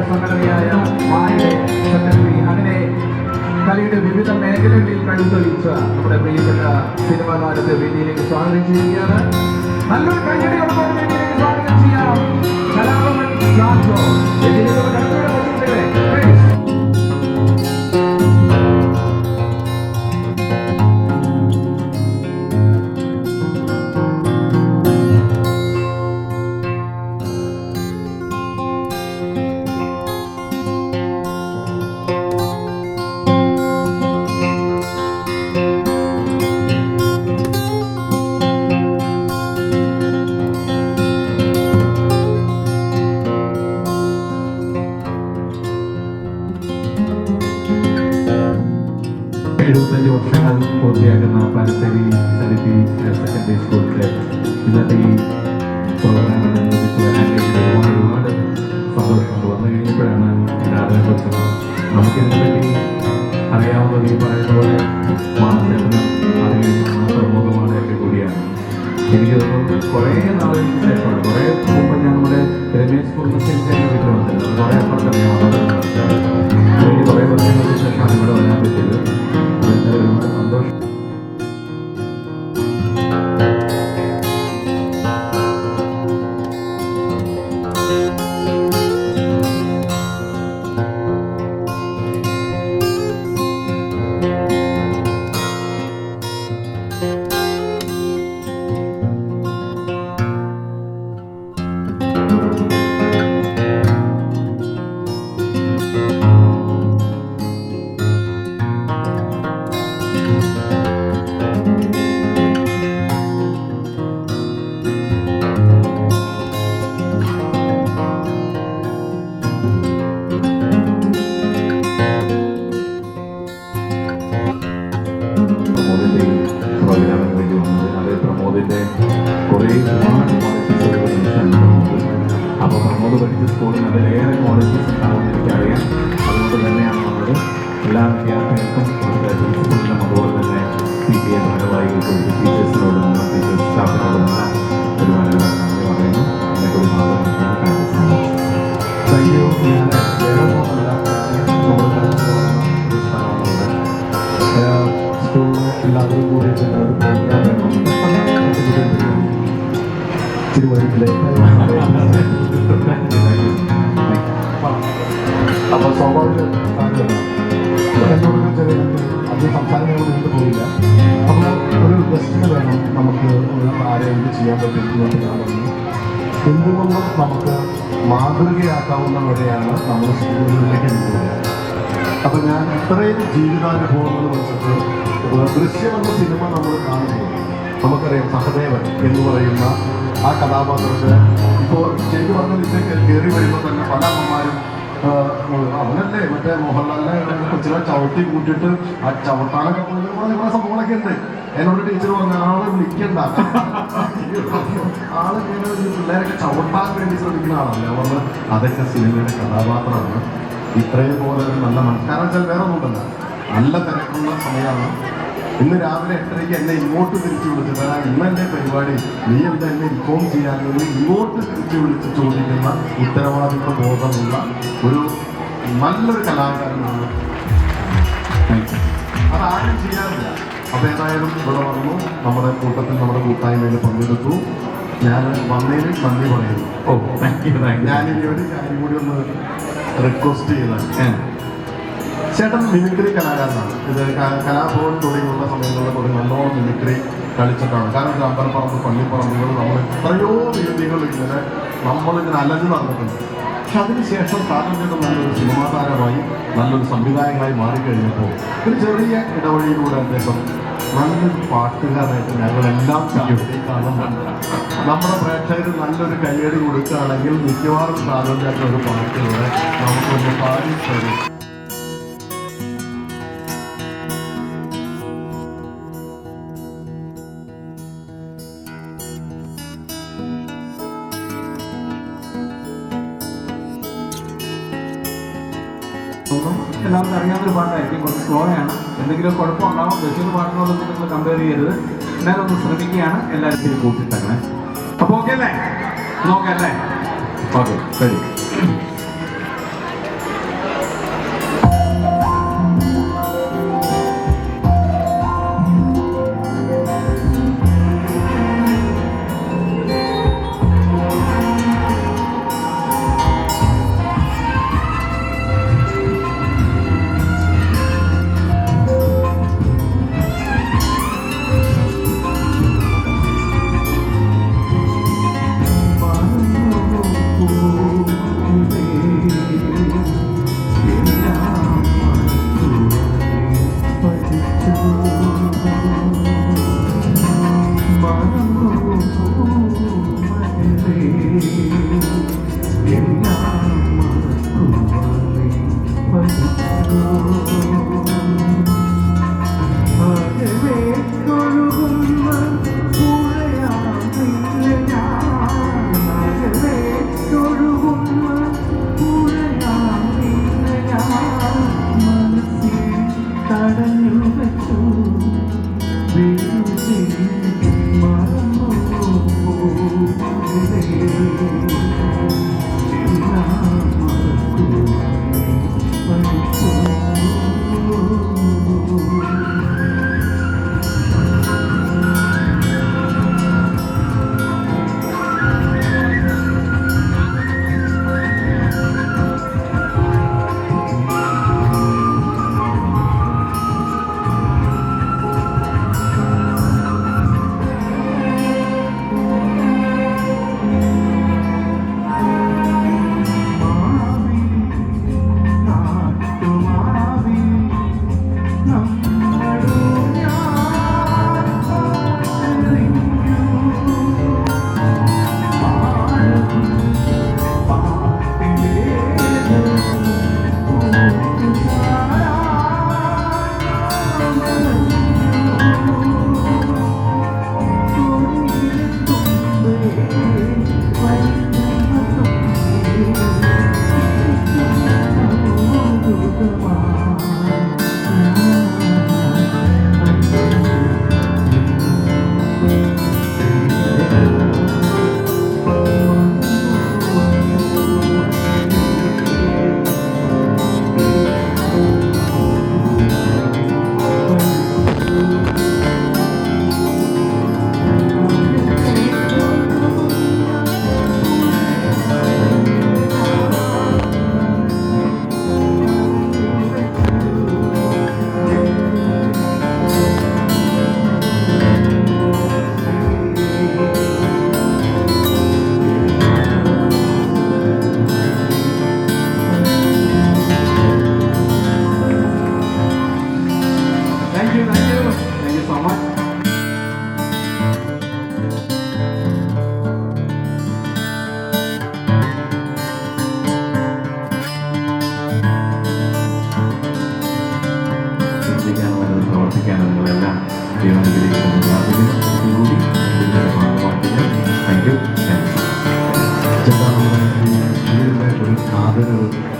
സംഘടനയായ മായുടെ സെക്രട്ടറി, അങ്ങനെ കലയുടെ വിവിധ മേഖലകളിൽ കഴിവുതെളിയിച്ച നമ്മുടെ പ്രിയപ്പെട്ട സിനിമാ താരത്തെ വേദിയിലേക്ക് സ്വാഗതം ചെയ്യുകയാണ്. നല്ലൊരു കൈയടിയോടുകൂടി വേദിയിലേക്ക് സ്വാഗതം ചെയ്യാം. കലാഭവൻ ജാൻജോ വേദിയിലേക്ക് കടന്നുവരുന്ന സുഹൃത്തുക്കളെ, please. വർഷങ്ങൾ പൂർത്തിയാക്കുന്ന പാലശ്ശേരി സെലിറ്റി സെക്കൻഡറി സ്കൂളിലെ ഇന്നത്തെ ഈ പ്രോഗ്രാമിൽ ഒരുപാട് സന്തോഷമുണ്ട്. വന്നു കഴിഞ്ഞപ്പോഴാണ് ഇതിനെ കുറിച്ച് നമുക്കിതിനെപ്പറ്റി അറിയാവുന്നത് ഈ പറയുന്ന പോലെ മാനസേവനം അറിയുന്ന പ്രമുഖമാണൊക്കെ കൂടിയാണ്. എനിക്ക് തോന്നുന്നു കുറേ നാളുകൾക്ക് ശേഷമാണ്, കുറേ മുമ്പ് ഞാൻ നമ്മുടെ രമേശ് കുടുംബശ്രീൻ്റെ വീട്ടിൽ വന്നിരുന്നത്. കുറേ അപ്പുറത്തറിയാം, എനിക്ക് കുറേ വർഷങ്ങൾക്ക് ശേഷമാണ് ഇവിടെ വരാൻ പറ്റിയത്. ഒരുപാട് സന്തോഷം. അപ്പോൾ പ്രമോദ് പഠിച്ച സ്കൂളിൽ അതിലേറെ ക്വാളിറ്റീസ് ഉണ്ടാകുമെന്ന് എനിക്കറിയാം. അതുകൊണ്ട് തന്നെയാണ് നമ്മൾ എല്ലാ വിദ്യാർത്ഥികൾക്കും പ്രിൻസിപ്പളിനും അതുപോലെ തന്നെ PTA ഭാരവാഹികൾക്കും ടീച്ചേഴ്സിനോടും ടീച്ചേഴ്സ് സ്റ്റാഫിനോടുമെല്ലാം ഒരുപാട് നന്ദി പറയുന്നു. എന്നെ കൂടി മാത്രം താങ്ക് യു. ഞാൻ സ്കൂളിൽ എല്ലാവരും കൂടി ഒരു പ്രോഗ്രാം അപ്പോൾ സ്വാഭാവിക എന്നോട് ചെറിയ അധികം സംസാരങ്ങൾ കൊണ്ട് ഇങ്ങോട്ട് പോയില്ല. അപ്പോൾ ഒരു ഗസ്റ്റിന് വേണം നമുക്ക് ആരെയും എന്ത് ചെയ്യാൻ പറ്റുമെന്ന് ഞാൻ പറഞ്ഞു. എന്തുകൊണ്ടും നമുക്ക് മാതൃകയാക്കാവുന്നവരെയാണ് നമ്മൾ സ്കൂളുകളിലേക്ക് പോകുന്നത്. അപ്പം ഞാൻ ഇത്രയും ജീവിതാനുഭവങ്ങൾ വെച്ചിട്ട് ദൃശ്യം എന്ന സിനിമ നമ്മൾ കാണുമ്പോൾ നമുക്കറിയാം സഹദേവൻ എന്ന് പറയുന്ന ആ കഥാപാത്രത്തെ ഇപ്പോൾ ശരിക്കും പറഞ്ഞാൽ ഇതിലേക്ക് കയറി വരുമ്പോൾ തന്നെ പല അമ്മമാരും അവനല്ലേ മറ്റേ മോഹൻലാലിനെ കൊച്ചിനെ ചവിട്ടി കൂട്ടിയിട്ട് ആ ചവിട്ടാനൊക്കെ കുറേ സംഭവങ്ങളൊക്കെ ഉണ്ട്. എന്നോട് ടീച്ചർ പറഞ്ഞ ആള് വിളിക്കണ്ട, ആള് ഇങ്ങനെ പിള്ളേരൊക്കെ ചവിട്ടാൻ വേണ്ടി ശ്രമിക്കുന്ന ആളല്ല. ഞാൻ പറഞ്ഞത് അതൊക്കെ സിനിമയുടെ കഥാപാത്രമാണ്. ഇത്രയും പോലെ നല്ല കാരണം വെച്ചാൽ വേറെ ഒന്നുമില്ല, നല്ല തിരക്കുള്ള സമയമാണ്. ഇന്ന് രാവിലെ 8:30 എന്നെ ഇങ്ങോട്ട് തിരിച്ചു വിളിച്ചിട്ട് ഇന്നെൻ്റെ പരിപാടി നീ എന്താ എന്നെ ഇൻഫോം ചെയ്യാമെന്ന് ഇങ്ങോട്ട് തിരിച്ചു വിളിച്ച് ചോദിക്കുന്ന ഉത്തരവാദിത്വ ബോധമുള്ള ഒരു നല്ലൊരു കലാകാരനാണ്. അതാരും ചെയ്യാറില്ല. അപ്പോൾ ഏതായാലും ഇവിടെ വന്നു, നമ്മുടെ കൂട്ടത്തിൽ നമ്മുടെ കൂട്ടായ്മയിൽ പങ്കെടുത്തു. ഞാൻ വന്നതിന് നന്ദി പറയുന്നു. ഞാനിനി ഒരു കാര്യം കൂടി ഒന്ന് റിക്വസ്റ്റ് ചെയ്താൽ, ചേട്ടൻ മിമിക്രി കലാകാരനാണ്. ഇത് കലാഭവൻ തുടങ്ങിയുള്ള സമയങ്ങളിൽ ഒരു നല്ലോണം മിമിക്രി കളിച്ചിട്ടാണ്. കാരണം അമ്പലപ്പറമ്പ്, പള്ളിപ്പറമ്പുകൾ നമ്മൾ എത്രയോ വേദികൾ നമ്മളിങ്ങനെ അലഞ്ഞു നടന്നിട്ടുണ്ട്. പക്ഷെ അതിനുശേഷം താരതമ്യം നല്ലൊരു സിനിമാ താരമായി നല്ലൊരു സംവിധായകനായി മാറിക്കഴിഞ്ഞപ്പോൾ ഒരു ചെറിയ ഇടവഴിയിലൂടെ അദ്ദേഹം നല്ലൊരു പാട്ടുകാരായിട്ട് ഞങ്ങളെല്ലാം കാണുന്നുണ്ട്. നമ്മുടെ പ്രേക്ഷകർ നല്ലൊരു കയ്യടി കൊടുക്കുകയാണെങ്കിൽ മിക്കവാറും താരതമ്യമായിട്ട് ഒരു പാട്ടുകൂടെ നമുക്കൊന്ന് പാടി തരും. എല്ലാവർക്കും അറിയാവുന്നൊരു പാട്ടായിരിക്കും, കുറച്ച് സ്ലോ ആണ്. എന്തെങ്കിലും കുഴപ്പമുണ്ടാവും, ബഷീർ പാട്ടിനോടൊന്നും നിങ്ങൾ കമ്പയർ ചെയ്യരുത്. എന്നാലും ഒന്ന് ശ്രമിക്കുകയാണ്, എല്ലാവരും കൂട്ടിയിട്ടങ്ങനെ. അപ്പോൾ ഓക്കെ അല്ലേ? നോക്കല്ലേ? ഓക്കെ ശരി.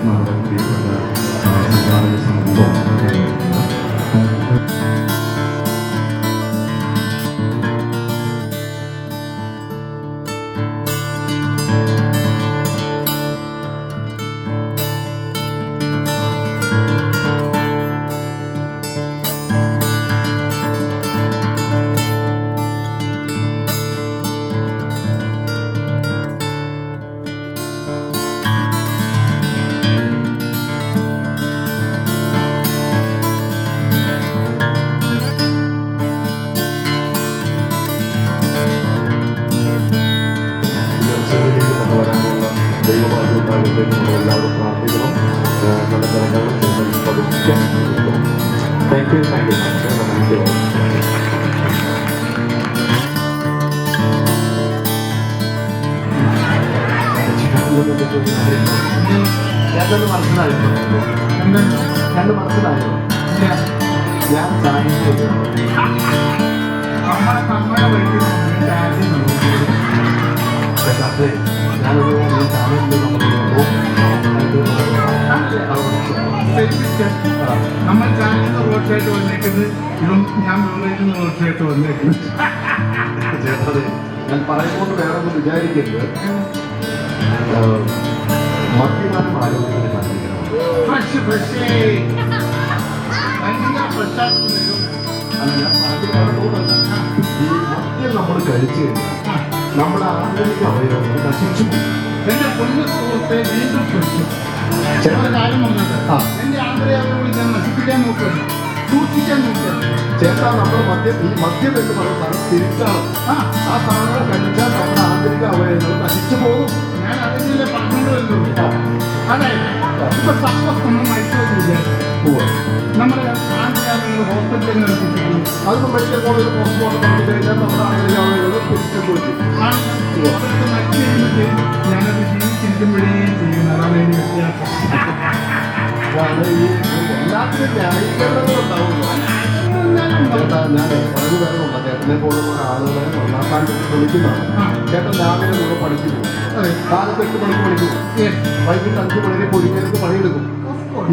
നമ്മുടെ പ്രിയപ്പെട്ട സംഘാടക സമൂഹം ദൈവമായിട്ടുണ്ടാകുന്നതിന് നമ്മൾ എല്ലാവരും പ്രാർത്ഥിക്കണം. നല്ല തരങ്ങളും പഠിക്കാൻ താങ്ക് യു താങ്ക് യു. രണ്ടു മനസ്സിലായിരുന്നു രണ്ട് മനസ്സിലായോ? ഞാൻ സയൻസ് പക്ഷേ ഞാനൊരു നമ്മൾ ചാനലിൽ റോഡ് സൈഡ് വന്നേക്കുന്നത് ഇതും ഞാൻ വിളിക്കുന്ന റോഡ് സൈഡ് വന്നേക്കുന്നത് ചേട്ടത് ഞാൻ പറയുമ്പോൾ വേറെ ഒന്നും വിചാരിക്കരുത്. മദ്യപാനം ആരോഗ്യത്തിന് നല്ലതാണ്. അല്ല ഞാൻ പറഞ്ഞതല്ല, ഈ മദ്യം നമ്മൾ കഴിച്ചു കഴിഞ്ഞാൽ നമ്മുടെ ആന്തരിക അവയവങ്ങൾ നശിച്ചു. എന്റെ പൊന്നു സുഹൃത്തെ വീണ്ടും ചില കാര്യം വന്നത് എന്റെ ആന്തരികതയോട് ഞാൻ നശിപ്പിക്കാൻ നോക്കുന്നു, സൂക്ഷിക്കാൻ നോക്കുന്നു. ചേട്ടാ നമ്മൾ ഈ മദ്യം എന്ന് പറയുന്ന സാധനം തിരിച്ചാണ്. ആ സാധനം കഴിച്ചാൽ നമ്മുടെ ആന്തരിക അവയവങ്ങൾ നശിച്ചു പോകും. ഞാൻ അതിന്റെ പറഞ്ഞുകൊണ്ട് വരുന്നുള്ളൂ. അതായത് ഇപ്പൊ സപ്പോസ് നമ്മൾ മൈസൂർ നമ്മുടെ ആന്തരികതകൾ ഹോസ്പിറ്റലിൽ നടത്തിക്കുന്നു. അത് മെഡിക്കൽ കോളേജിൽ പോസ്റ്റ്മോർട്ടം നടത്തി കഴിഞ്ഞാൽ നമ്മുടെ ആന്തരിക അവയവങ്ങൾ തിരിച്ചു ഞാനത് ജീവിച്ചിരിക്കുമ്പോഴേ ചെയ്യുന്നത്. അതാണ് എനിക്ക് വ്യത്യാസം. ഈ എല്ലാത്തിനും ന്യായീകരണങ്ങളുണ്ടാവുന്നു. ചേട്ടാ ഞാൻ പറഞ്ഞു തരുന്നുണ്ട്, ചേട്ടനെ പോലുള്ള ആളുകളെ നന്നാക്കാൻ ശ്രമിക്കുന്നതാണ്. ചേട്ടൻ രാവിലെ മുഴുവൻ പഠിക്കുന്നു, കാലത്ത് 8 മണിക്ക് പഠിക്കുന്നു, വൈകിട്ട് 5 മണിക്ക് പൊടിക്കരുത് പണിയെടുക്കും.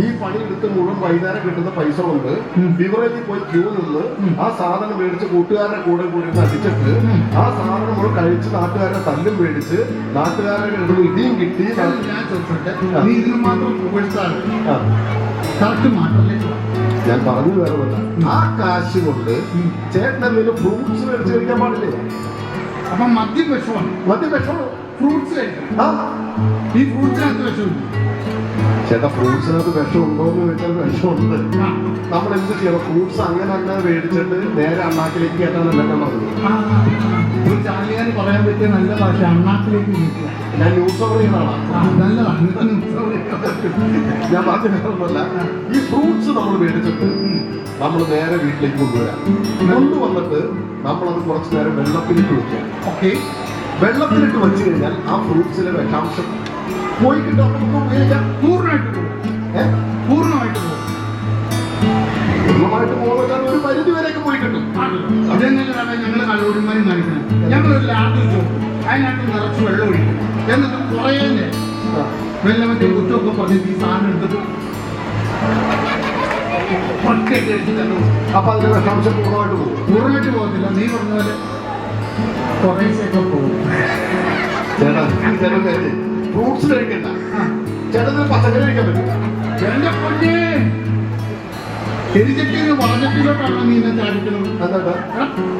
ഈ പണിയെടുത്ത് മുഴുവൻ വൈകുന്നേരം കിട്ടുന്ന പൈസ കൊണ്ട് ബിവറേജിൽ പോയി ക്യൂ നിന്ന് ആ സാധനം മേടിച്ച് കൂട്ടുകാരുടെ കൂടെ കൂടി അടിച്ചിട്ട് ആ സാധനം മുഴുവൻ കഴിച്ച് നാട്ടുകാരെ തല്ലും മേടിച്ച് നാട്ടുകാരുടെ ഇടിയും കിട്ടി. ഞാൻ ചോദിച്ചോട്ടെ, നീ ഇതിന് മാത്രം പുകഴ്ത്താണ് കറക്റ്റ് മാറ്റല്ലേ? ഞാൻ പറഞ്ഞു വേറല്ല, ആ കാശ് കൊണ്ട് ചേട്ടൻ എന്തെങ്കിലും ഫ്രൂട്ട്സ് മേടിച്ച് കഴിക്കാൻ പാടില്ലേ? അപ്പൊ മദ്യം വിഷമാണ്. മദ്യം വിഷമാണ്. ഫ്രൂട്ട്സ് കഴിക്കണം. ഈ ഫ്രൂട്ട്സിനകത്ത് വിഷമില്ല. ചേട്ടാ ഫ്രൂട്ട്സിനകത്ത് വിഷമുണ്ടോ എന്ന് ചോദിച്ചാൽ വിഷമുണ്ട്. നമ്മൾ എന്ത് ചെയ്യണം? ഫ്രൂട്ട്സ് അങ്ങനെ മേടിച്ചിട്ട് നേരെ അണ്ണാക്കിലേക്ക് കയറ്റാനല്ല ഞാൻ പറഞ്ഞത്. ഒരു ചാനലുകാർ പറയാൻ പറ്റിയ നല്ല ഭാഷ അണ്ണാക്കിലേക്ക് നിൽക്കുക. ഞാൻ ന്യൂസ് അവർ ചെയ്യുന്നതാണ്. നല്ലതാണ്. ഞാൻ പറഞ്ഞില്ല, ഈ ഫ്രൂട്ട്സ് നമ്മൾ മേടിച്ചിട്ട് നമ്മൾ നേരെ വീട്ടിലേക്ക് കൊണ്ടുവരാം. കൊണ്ടുവന്നിട്ട് നമ്മളത് കുറച്ച് നേരം വെള്ളത്തിലിട്ട് വെക്കാം. ഓക്കെ, വെള്ളത്തിലിട്ട് വെച്ച് കഴിഞ്ഞാൽ ആ ഫ്രൂട്ട്സിലെ വിഷാംശം പോയി കിട്ടും. നമുക്ക് ഉപയോഗിക്കാം. പൂർണ്ണമായിട്ട് പോകും. പൂർണ്ണമായിട്ട് പോകും. പൂർണ്ണമായിട്ട് പോകുമ്പോൾ ഒരു പരിധി വരെയൊക്കെ പോയി കിട്ടും. അതെന്നല്ല ഞങ്ങൾ കലോടിമാരും കാണിക്കണം. ഞങ്ങളൊരു ലാബിൽ പോകും, അതിനകത്ത് നിറച്ച് വെള്ളം ഒഴിക്കും. എന്നിട്ട് കുറേ വെള്ളം മറ്റേ കുറ്റമൊക്കെ പറഞ്ഞിട്ട് ഈ സാധനം എടുത്തിട്ട് അപ്പൊ അതിന്റെ വിഷാംശം പൂർണ്ണമായിട്ട് പോകും. പൂർണ്ണമായിട്ട് പോകത്തില്ല. നീ പറഞ്ഞ പോലെ കുറേശ്ശൊക്കെ പോകും. ചേട്ടാ ചേട്ടൻ കാര്യം ഫ്രൂട്ട്സ് കഴിക്കണ്ട, ചേട്ടന് പച്ചക്കറി കഴിക്കാൻ പറ്റും. എന്റെ പൊന്നേ, എരിചട്ടിന്ന് വളഞ്ഞത്തിലോട്ടാണോ നീ ഇന്നെ ചാടിക്കുന്നത്?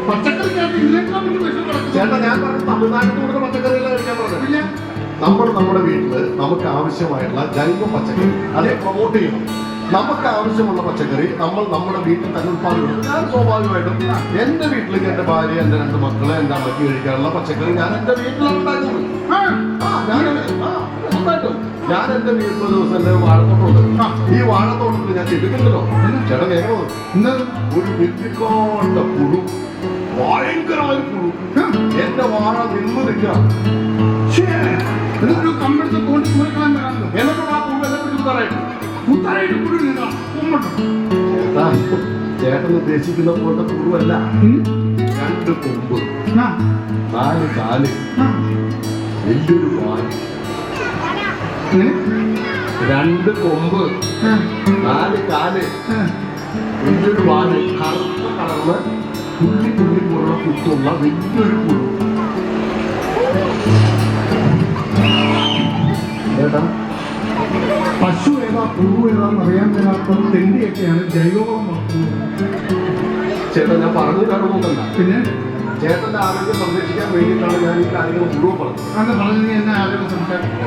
പച്ചക്കറിക്കകത്ത് ഇതിനേക്കാൾ വലിയ വിഷം കിടക്കും. ചേട്ടാ ഞാൻ പറഞ്ഞു തമിഴ്നാട്ടിൽ കൂടുതൽ പച്ചക്കറിയെല്ലാം കഴിക്കാൻ പറഞ്ഞില്ല. നമ്മൾ നമ്മുടെ വീട്ടില് നമുക്ക് ആവശ്യമായിട്ടുള്ള ജൈവ പച്ചക്കറി അതിനെ പ്രൊമോട്ട് ചെയ്യണം. നമുക്ക് ആവശ്യമുള്ള പച്ചക്കറി നമ്മൾ നമ്മുടെ വീട്ടിൽ തന്നെ ഉത്പാദിപ്പിക്കണം. ഞാൻ സ്വാഭാവികമായിട്ടും എന്റെ വീട്ടിലേക്ക് എന്റെ ഭാര്യ, എന്റെ 2 മക്കളെ, എന്റെ അമ്മയ്ക്ക് കഴിക്കാനുള്ള പച്ചക്കറി ഞാൻ എന്റെ വീട്ടിലാണ് ഉണ്ടാക്കുന്നത്. ഞാൻ എന്റെ വീട്ടിൽ ഒരു ദിവസം എന്റെ വാഴത്തോട്ടമുണ്ട്. ഈ വാഴത്തോട്ടത്തിൽ ഞാൻ ചെടിക്കണ്ടല്ലോ ചേട്ടൻ കേൾക്കണോ? ഒരു വെല്ലിക്കോണ്ട പുഴു, ഭയങ്കരമായ പുഴു എന്റെ വാഴ നിന്ന് നിൽക്കാം. എന്നിട്ട് കമ്പെടുത്ത് തോണ്ടി കുറിക്കാൻ വരാമല്ലോ. എന്നിട്ട് ആ പുഴു എന്നെ പിടിക്കാറായിട്ട് കുത്താറായിട്ട് പുഴു നിന്നാ ചേട്ടൻ ഉദ്ദേശിക്കുന്ന പോലത്തെ പുഴുവല്ല. 2 കൊമ്പ്, 4 കാല്, വലിയൊരു വാല്. 2 കൊമ്പ്, 4 കാല്, വലിയൊരു വാല്, കറുത്ത കളർന്ന് പുള്ളി പോലുള്ള കുത്തുള്ള വലിയൊരു പുഴു. ഏതാ പശു ഏതാ പുഴു ഏതാന്ന് അറിയാൻ മേലാത്ത തെണ്ടിയൊക്കെയാണ് ജൈവവളം വളർത്തുന്നത്. ചേട്ടൻ ഞാൻ പറഞ്ഞു കാണുമ്പോണ്ടല്ല, പിന്നെ ചേട്ടന്റെ ആരോഗ്യം സംരക്ഷിക്കാൻ വേണ്ടിയിട്ടാണ് ഞാൻ ഈ കാര്യങ്ങൾ മുഴുവൻ പറഞ്ഞത്. അങ്ങനെ പറഞ്ഞു എന്നെ ആരോഗ്യം സംരക്ഷിക്കാൻ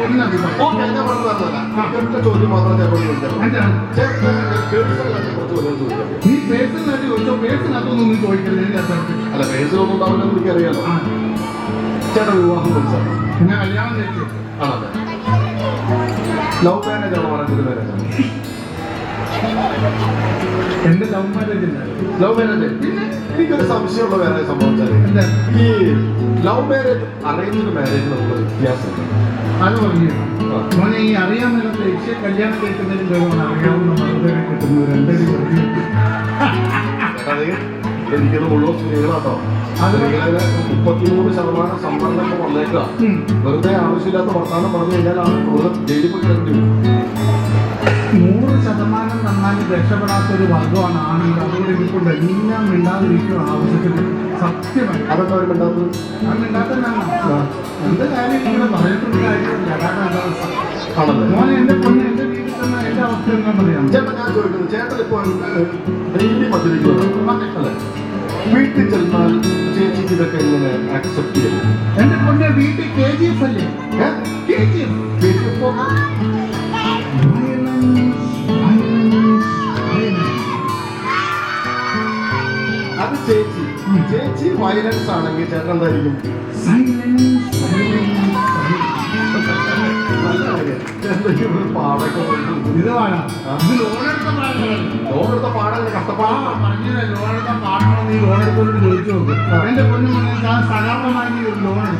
ചോദ്യം മാത്രം ചേട്ടൻ ചോദിക്കാം. നീ പേഴ്സണലായിട്ട് ചോദിച്ചോ? പേഴ്സണായിട്ടൊന്നും നീ ചോദിക്കല്ലേ? അല്ല, പേഴ്സണൊന്നും ഉണ്ടാവില്ലെന്ന് എനിക്കറിയാലോ. ചേട്ടൻ വിവാഹം കഴിച്ചാൽ പിന്നെ കല്യാണം കഴിച്ചു ആണല്ലേ? ലവ് മാരേജ് ആണോ പറഞ്ഞത്? മാരേജ് ആണ്. എന്റെ ലവ് മാരേജ് ലവ് മാരേജ്. പിന്നെ എനിക്കൊരു സംശയമുള്ള വേറെ സംഭവിച്ചാൽ ഈ ലവ് മാരേജ് അറേഞ്ച്ഡ് മാരേജ് നമുക്ക് വ്യത്യാസമുണ്ട്. അത് പറഞ്ഞു മോനെ, ഈ അറിയാൻ മേലത്തെ യക്ഷ്യ കല്യാണം കഴിക്കുന്നതിന് പേരാണ് അറിയാവുന്ന മറുപടി കിട്ടുന്നത്. രണ്ടടി പറഞ്ഞു എനിക്കത് മുഴുവൻ സ്ത്രീകളാട്ടോ. സ്ത്രീകളെ 33% സംവരണമൊക്കെ വന്നേക്കുക. വെറുതെ ആവശ്യമില്ലാത്ത വർത്താനം പറഞ്ഞു കഴിഞ്ഞാൽ ആ കൂടുതൽ ജയിലിൽ പോയി കിടക്കേണ്ടി വരും. 100% നന്നായി രക്ഷപ്പെടാത്തൊരു വർഗമാണ് ആണെങ്കിൽ അതുകൊണ്ട് എനിക്കൊണ്ട് എല്ലാം മിണ്ടാതിരിക്കുക ആവശ്യത്തിന്. സത്യമായി അതൊക്കെ അവർ മിണ്ടാത്തത്. അത് മിണ്ടാത്തതാണ് എന്ത് കാര്യം ഇങ്ങനെ പറയപ്പെട്ട കാര്യമില്ല. കാരണം ആണല്ലേ മോനെ, എന്റെ പൊന്നെ, എന്റെ വീട്ടിൽ തന്നെ എന്റെ അവസ്ഥ എന്താ പറയാം. ചേട്ടൻ ഞാൻ ചോദിക്കുന്നത്, ചേട്ടൻ ഇപ്പോൾ ഡെയിലി മദ്യപിക്കുമല്ലേ? വീട്ടിൽ ചെന്നാൽ ചേച്ചിക്ക് ഇതൊക്കെ എങ്ങനെ ആക്സെപ്റ്റ് ചെയ്യും? എന്റെ പൊന്നെ, വീട്ടിൽ KGF അല്ലേ? KGF അത് ചേച്ചി വയലൻസ് ആണെങ്കിൽ ചേട്ടൻ എന്തായിരിക്കും? പാടൊക്കെ ലോണെടുത്ത പാടം കഷ്ടപ്പാടാണ്. ലോണെടുത്ത പാടണം. നീ ലോണെടുത്തോട് ചോദിച്ചു നോക്കും. എന്റെ പൊന്നു ഞാൻ സാധാരണമായി ഒരു ലോൺ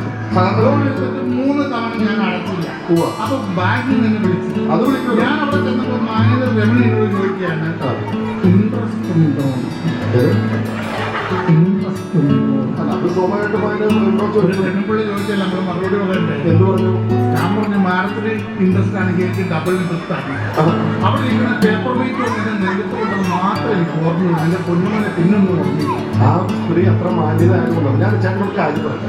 എടുത്തിട്ട് 3 തവണ ഞാൻ അടച്ചില്ല. അപ്പൊ ബാങ്കിൽ നിന്ന് വിളിച്ചു. അത് വിളിക്കും. ഞാൻ അവിടെ ചെന്നപ്പോൾ മാനേജർ റെവന്യൂയോട് ചോദിക്കുകയാണ്, ഇൻട്രസ്റ്റ് ഉണ്ടോ? ഇൻട്രസ്റ്റ് ഉണ്ടോ? അത് സ്വാഭാവികമായിട്ട് പെൺപിള്ളി ചോദിച്ചാൽ നമ്മൾ മറുപടി പറയണ്ടേ? എന്ത് പറഞ്ഞു? ഞാൻ പറഞ്ഞു മാഡത്തിന് ഇൻട്രസ്റ്റ് ആണെങ്കിൽ എനിക്ക് ഡബിൾ ഇൻട്രസ്റ്റ് ആണ്. അവിടെ ഇങ്ങനെ പേപ്പർ വെയിറ്റ് വന്നിട്ട് നെഞ്ചത്തുകൊണ്ടത് മാത്രമേ എനിക്ക് ഓർമ്മയുള്ളൂ. എന്റെ പൊന്നുമനെ പിന്നൊന്നും ഓർമ്മയില്ല. ആ സ്ത്രീ അത്ര മാന്യത ആയതുകൊണ്ടാണ്. ഞാൻ ചേട്ടനോട് കാര്യം പറഞ്ഞു.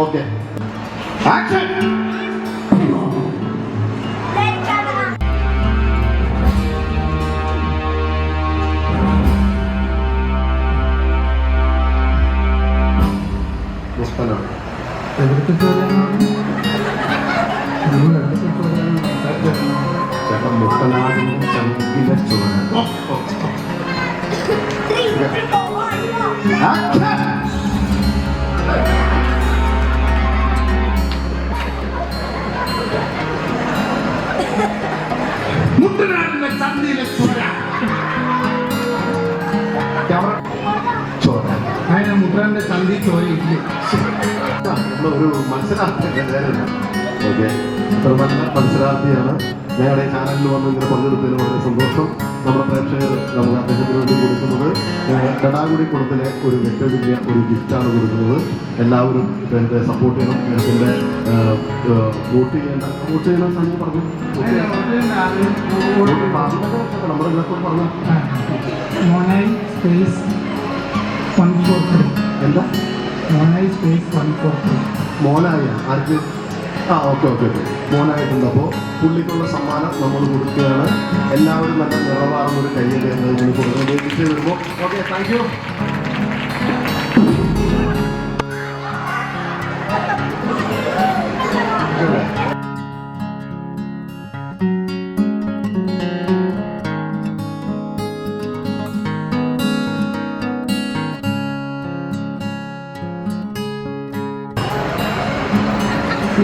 Okay. Action! ചേട്ടൻ മുട്ടനാടിന്റെ ചങ്കിലെ ചോര. മുട്ടനാടിന്റെ ചന്തിയിലെ ചോര. ചോര. അതിന് മുട്ടനാടിന്റെ ചന്തി ചോരയില്ലേ? ഒരു മത്സരാർത്ഥിയാണ്. ഓക്കെ, അത്ര നല്ല മത്സരാർത്ഥിയാണ്. ഞങ്ങളുടെ ചാനലിൽ വന്ന് ഇങ്ങനെ പങ്കെടുത്തതിൽ വളരെ സന്തോഷം. നമ്മുടെ പ്രേക്ഷകർ നമുക്ക് അദ്ദേഹത്തിന് വേണ്ടി കൊടുക്കുന്നത് കടാകുടി കുളത്തിലെ ഒരു വ്യക്തിഗത ഒരു ഗിഫ്റ്റാണ് കൊടുക്കുന്നത്. എല്ലാവരും ഇദ്ദേഹത്തെ സപ്പോർട്ട് ചെയ്യണം. ഇദ്ദേഹത്തിൻ്റെ വോട്ട് ചെയ്യണം തന്നെ പറഞ്ഞു. നമ്മുടെ ഇതിനെക്കുറിച്ച് പറഞ്ഞു. മോനായി സ്പേസ് 143. എന്താ മോനായി സ്പേസ് 143? മോനായ ആർക്ക്? ഓക്കെ മോനായിട്ടുണ്ട്. അപ്പോൾ പുള്ളിക്കുള്ള സമ്മാനം നമ്മൾ കൊടുക്കുകയാണ്. എല്ലാവരും നല്ല നിറവാർന്ന ഒരു കയ്യിൽ എന്നതിന് കൊടുക്കുന്നത് വരുമ്പോൾ. Okay, thank you.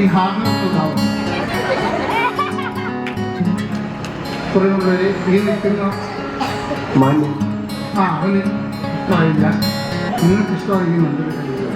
ഈ ഹാർഡ്ണ്ടാവും. കുറേ ഈ നിൽക്കുന്ന മാന്യം അവന് ഇഷ്ടമായില്ല, നിങ്ങൾക്ക് ഇഷ്ടമാണെങ്കിൽ നല്ലൊരു കഴിയുക.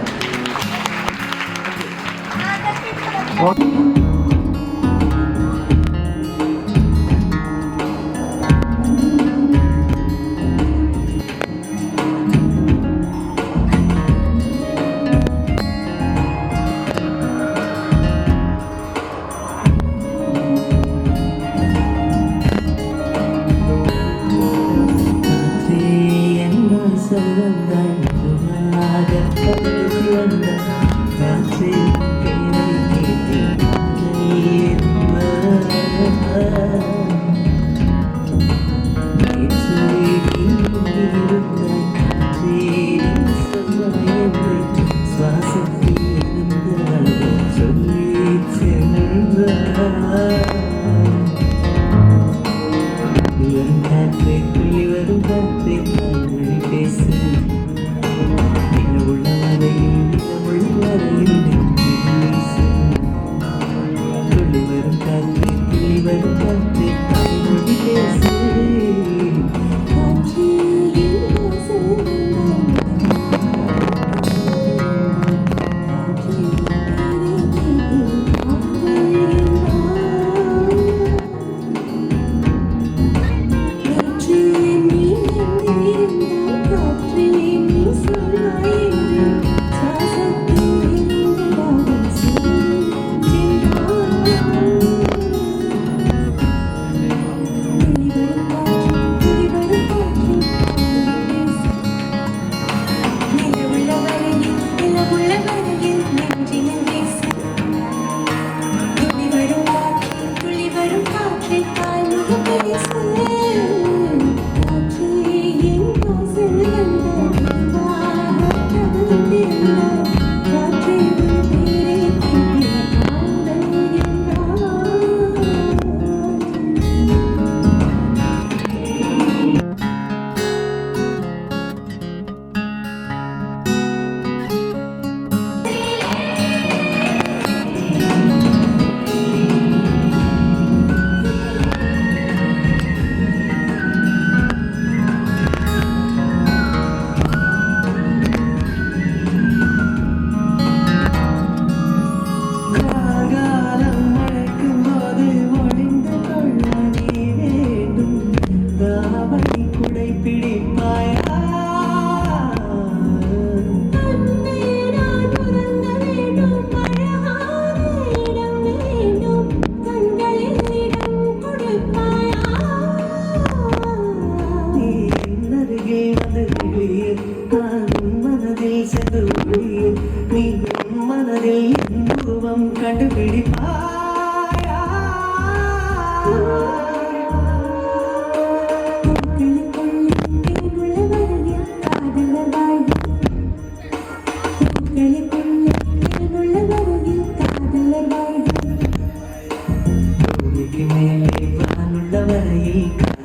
മേലെ വാനുള്ള വരയിൽ